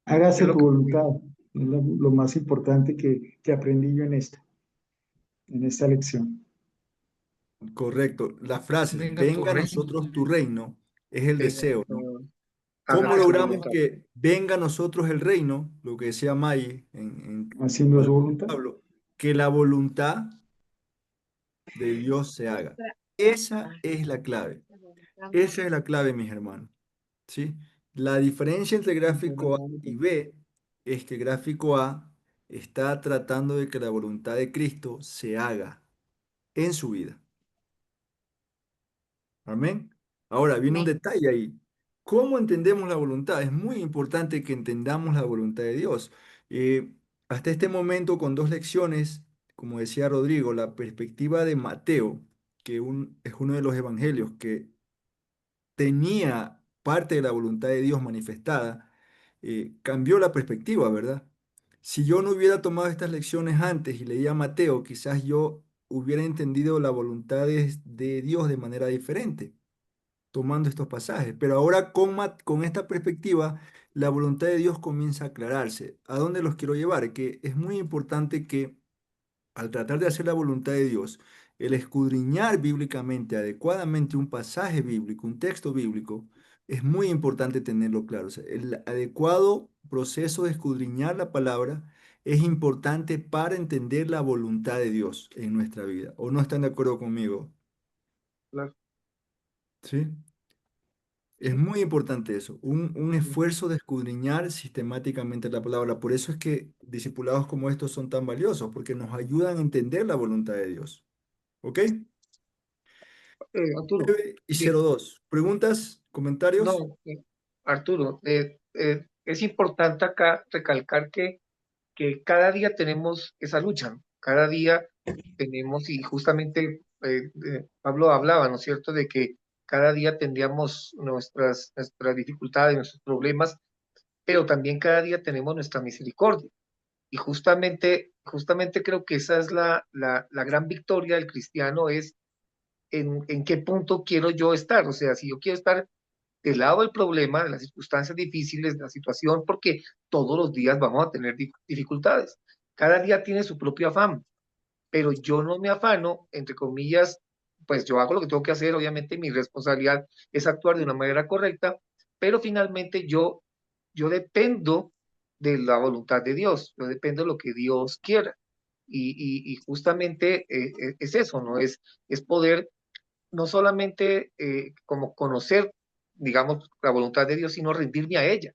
Hágase Es lo tu que voluntad. Es lo más importante que aprendí yo en esta lección. Correcto. La frase, Venga tu venga a reino. nosotros tu reino, es el es, deseo, ¿no? ¿Cómo hágase su logramos voluntad. que venga a nosotros el reino? Lo que decía May en Haciendo su palabras de voluntad. Pablo, que la voluntad de Dios se haga. Esa es la clave. Esa es la clave, mis hermanos. ¿Sí? La diferencia entre gráfico A y B es que gráfico A está tratando de que la voluntad de Cristo se haga en su vida. Amén. Ahora viene un Amén. detalle ahí. ¿Cómo entendemos la voluntad? Es muy importante que entendamos la voluntad de Dios. Eh, Hasta este momento, con dos lecciones, como decía Rodrigo, la perspectiva de Mateo, que es uno de los evangelios que tenía parte de la voluntad de Dios manifestada, cambió la perspectiva, ¿verdad? Si yo no hubiera tomado estas lecciones antes y leía Mateo, quizás yo hubiera entendido la voluntad de Dios de manera diferente tomando estos pasajes. Pero ahora con esta perspectiva, la voluntad de Dios comienza a aclararse. ¿A dónde los quiero llevar? Que es muy importante que al tratar de hacer la voluntad de Dios, el escudriñar bíblicamente, adecuadamente un pasaje bíblico, un texto bíblico, es muy importante tenerlo claro. O sea, el adecuado proceso de escudriñar la palabra es importante para entender la voluntad de Dios en nuestra vida. ¿O no están de acuerdo conmigo? Claro, ¿Sí? Es sí. muy importante eso, un esfuerzo de escudriñar sistemáticamente la palabra. Por eso es que discipulados como estos son tan valiosos, porque nos ayudan a entender la voluntad de Dios. ¿Ok? Arturo, 9:02. ¿Preguntas? ¿Comentarios? no, Arturo, es importante acá recalcar que cada día tenemos esa lucha, ¿no? Cada día tenemos, y justamente Pablo hablaba, ¿no es cierto?, de que cada día tendríamos nuestras dificultades, nuestros problemas, pero también cada día tenemos nuestra misericordia. Y justamente creo que esa es la gran victoria del cristiano, es en qué punto quiero yo estar. O sea, si yo quiero estar del lado del problema, de las circunstancias difíciles, de la situación, porque todos los días vamos a tener dificultades. Cada día tiene su propio afán, pero yo no me afano, entre comillas, pues yo hago lo que tengo que hacer, obviamente mi responsabilidad es actuar de una manera correcta, pero finalmente yo dependo de la voluntad de Dios, yo dependo de lo que Dios quiera. Y justamente es eso, ¿no? Es poder no solamente como conocer, digamos, la voluntad de Dios, sino rendirme a ella.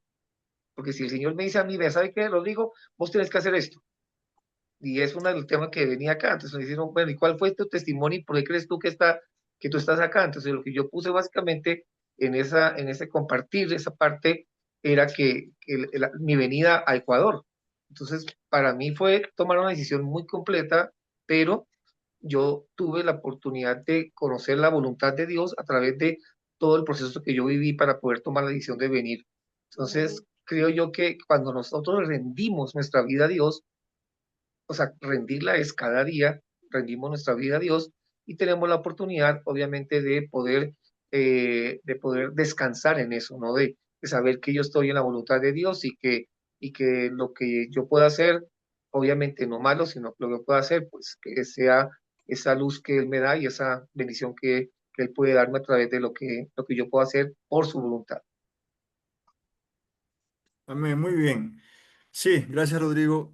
Porque si el Señor me dice a mí, ve, ¿sabe qué, Rodrigo? Vos tenés que hacer esto. Y es uno de los temas que venía acá. Entonces me dijeron, bueno, ¿y cuál fue tu testimonio y por qué crees tú que tú estás acá? Entonces lo que yo puse básicamente en ese compartir, esa parte, era que mi venida a Ecuador. Entonces, para mí fue tomar una decisión muy completa, pero yo tuve la oportunidad de conocer la voluntad de Dios a través de todo el proceso que yo viví para poder tomar la decisión de venir. Entonces, creo yo que cuando nosotros rendimos nuestra vida a Dios, o sea, rendirla es cada día, rendimos nuestra vida a Dios y tenemos la oportunidad, obviamente, de poder descansar en eso, ¿no? De saber que yo estoy en la voluntad de Dios y que lo que yo pueda hacer obviamente no malo, sino lo que pueda hacer, pues que sea esa luz que Él me da y esa bendición que Él puede darme a través de lo que yo puedo hacer por su voluntad. Amén, muy bien. Sí, gracias Rodrigo.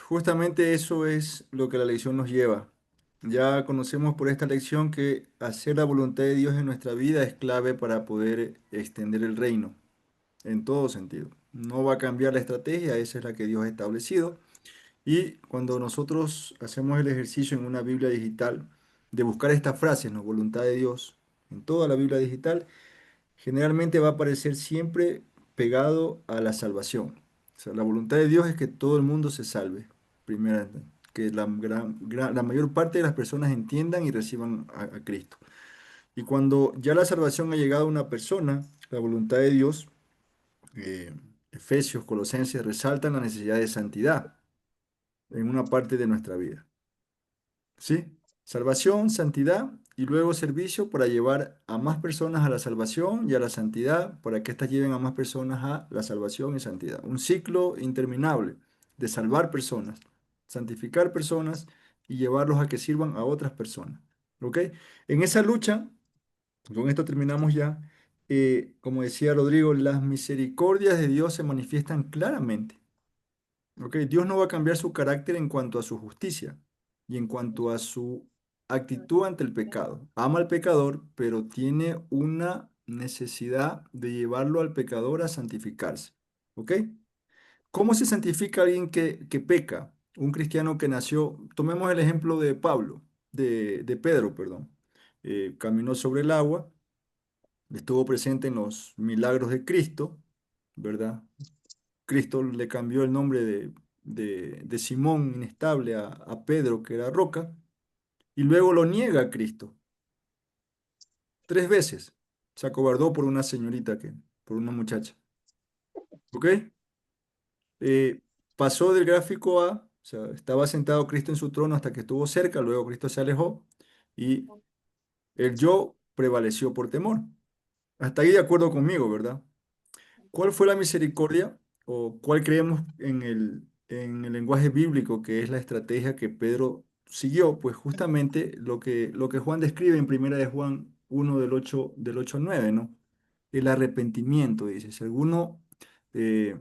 Justamente eso es lo que la lección nos lleva. Ya conocemos por esta lección que hacer la voluntad de Dios en nuestra vida es clave para poder extender el reino, en todo sentido. No va a cambiar la estrategia, esa es la que Dios ha establecido. Y cuando nosotros hacemos el ejercicio en una Biblia digital de buscar estas frases, ¿no? Voluntad de Dios, en toda la Biblia digital, generalmente va a aparecer siempre pegado a la salvación. O sea, la voluntad de Dios es que todo el mundo se salve. Primera, que la mayor parte de las personas entiendan y reciban a Cristo. Y cuando ya la salvación ha llegado a una persona, la voluntad de Dios, eh, Efesios, Colosenses, resaltan la necesidad de santidad en una parte de nuestra vida. ¿Sí? Salvación, santidad y luego servicio para llevar a más personas a la salvación y a la santidad, para que éstas lleven a más personas a la salvación y santidad. Un ciclo interminable de salvar personas, santificar personas y llevarlos a que sirvan a otras personas. ¿Ok? En esa lucha, con esto terminamos ya, como decía Rodrigo, las misericordias de Dios se manifiestan claramente. ¿Ok? Dios no va a cambiar su carácter en cuanto a su justicia y en cuanto a su actitud ante el pecado. Ama al pecador, pero tiene una necesidad de llevarlo al pecador a santificarse. ¿Ok? ¿Cómo se santifica alguien que peca? Un cristiano que nació, tomemos el ejemplo de Pablo, de Pedro, perdón. Caminó sobre el agua, estuvo presente en los milagros de Cristo, ¿verdad? Cristo le cambió el nombre de Simón inestable a Pedro, que era roca, y luego lo niega a Cristo 3 veces. Se acobardó por una señorita, por una muchacha. ¿Ok? Eh, Pasó del gráfico A, o sea, estaba sentado Cristo en su trono hasta que estuvo cerca, luego Cristo se alejó y el yo prevaleció por temor. Hasta ahí de acuerdo conmigo, ¿verdad? ¿Cuál fue la misericordia o cuál creemos en el lenguaje bíblico que es la estrategia que Pedro siguió? Pues justamente lo que Juan describe en Primera de Juan 1 del ocho al 9, ¿no? El arrepentimiento, dice. Si alguno, eh,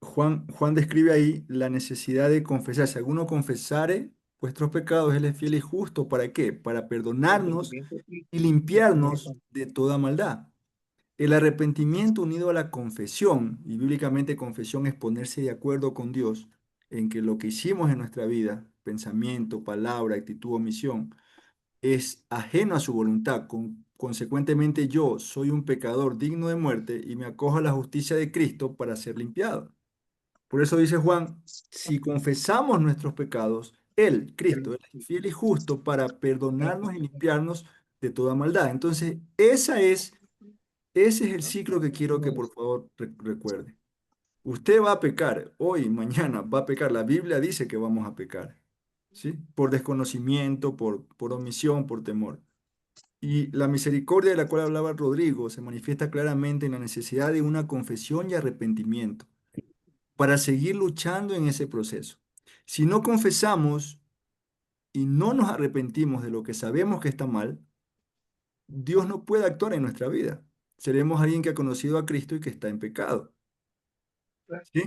Juan describe ahí la necesidad de confesar. Si alguno confesare vuestros pecados, Él es fiel y justo. ¿Para qué? Para perdonarnos y limpiarnos de toda maldad. El arrepentimiento unido a la confesión, y bíblicamente confesión es ponerse de acuerdo con Dios en que lo que hicimos en nuestra vida, pensamiento, palabra, actitud, omisión, es ajeno a su voluntad. Consecuentemente yo soy un pecador digno de muerte y me acojo a la justicia de Cristo para ser limpiado. Por eso dice Juan, si confesamos nuestros pecados, Él, Cristo, Él es fiel y justo para perdonarnos y limpiarnos de toda maldad. Entonces, ese es el ciclo que quiero que por favor recuerde. Usted va a pecar hoy, mañana, va a pecar. La Biblia dice que vamos a pecar, ¿sí? Por desconocimiento, por omisión, por temor. Y la misericordia de la cual hablaba Rodrigo se manifiesta claramente en la necesidad de una confesión y arrepentimiento para seguir luchando en ese proceso. Si no confesamos y no nos arrepentimos de lo que sabemos que está mal, Dios no puede actuar en nuestra vida. Seremos alguien que ha conocido a Cristo y que está en pecado. ¿Sí?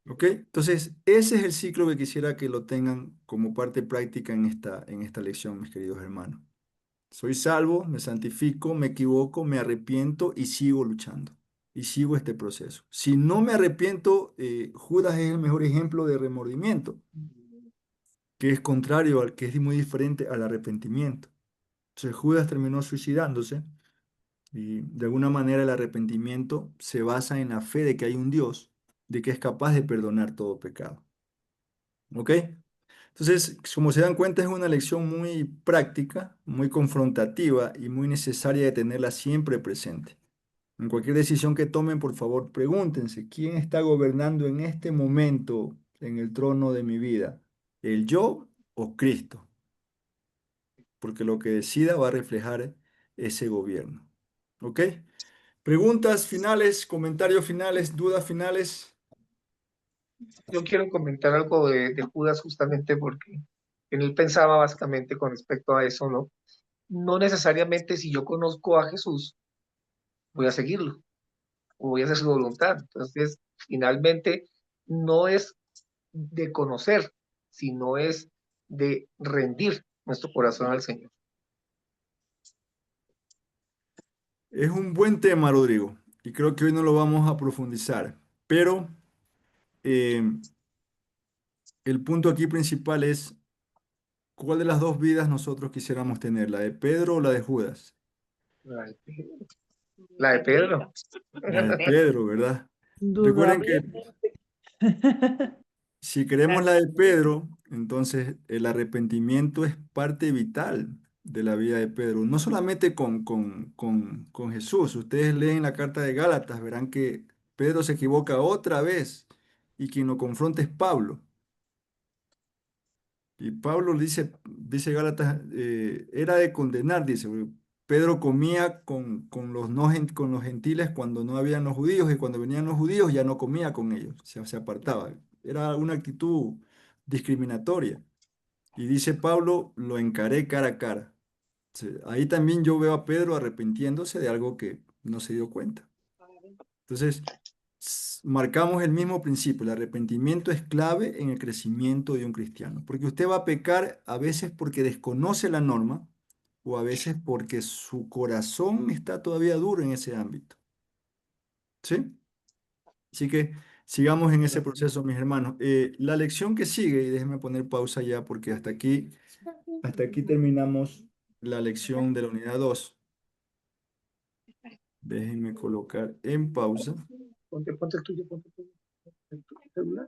¿Ok? Entonces, ese es el ciclo que quisiera que lo tengan como parte práctica en esta lección, mis queridos hermanos. Soy salvo, me santifico, me equivoco, me arrepiento y sigo luchando. Y sigo este proceso. Si no me arrepiento, Judas es el mejor ejemplo de remordimiento, que es contrario que es muy diferente al arrepentimiento. Entonces, Judas terminó suicidándose y de alguna manera el arrepentimiento se basa en la fe de que hay un Dios, de que es capaz de perdonar todo pecado. ¿Ok? Entonces, como se dan cuenta, es una lección muy práctica, muy confrontativa y muy necesaria de tenerla siempre presente. En cualquier decisión que tomen, por favor, pregúntense, ¿quién está gobernando en este momento en el trono de mi vida? ¿El yo o Cristo? Porque lo que decida va a reflejar ese gobierno. ¿Ok? Preguntas finales, comentarios finales, dudas finales. Yo quiero comentar algo de Judas justamente porque en él pensaba básicamente con respecto a eso, ¿no? No necesariamente si yo conozco a Jesús, voy a seguirlo o voy a hacer su voluntad. Entonces, finalmente, no es de conocer, sino es de rendir nuestro corazón al Señor. Es un buen tema, Rodrigo, y creo que hoy no lo vamos a profundizar, pero eh, el punto aquí principal es cuál de las dos vidas nosotros quisiéramos tener, la de Pedro o la de Judas. La de Pedro. La de Pedro. La de Pedro, ¿verdad? Recuerden que Indudablemente. si queremos la de Pedro, entonces el arrepentimiento es parte vital de la vida de Pedro, no solamente con Jesús. Ustedes leen la carta de Gálatas, verán que Pedro se equivoca otra vez y quien lo confronta es Pablo. Y Pablo dice Gálatas, era de condenar, dice. Pedro comía con los, no, con los gentiles cuando no habían los judíos y cuando venían los judíos ya no comía con ellos, se apartaba. Era una actitud discriminatoria. Y dice Pablo, lo encaré cara a cara. Ahí también yo veo a Pedro arrepintiéndose de algo que no se dio cuenta. Entonces, marcamos el mismo principio. El arrepentimiento es clave en el crecimiento de un cristiano, porque usted va a pecar a veces porque desconoce la norma o a veces porque su corazón está todavía duro en ese ámbito. ¿Sí? Así que sigamos en ese proceso, mis hermanos. La lección que sigue, y déjenme poner pausa ya porque hasta aquí terminamos la lección de la unidad 2. Déjenme colocar en pausa. Ponte el tuyo, ponte el tuyo. El celular.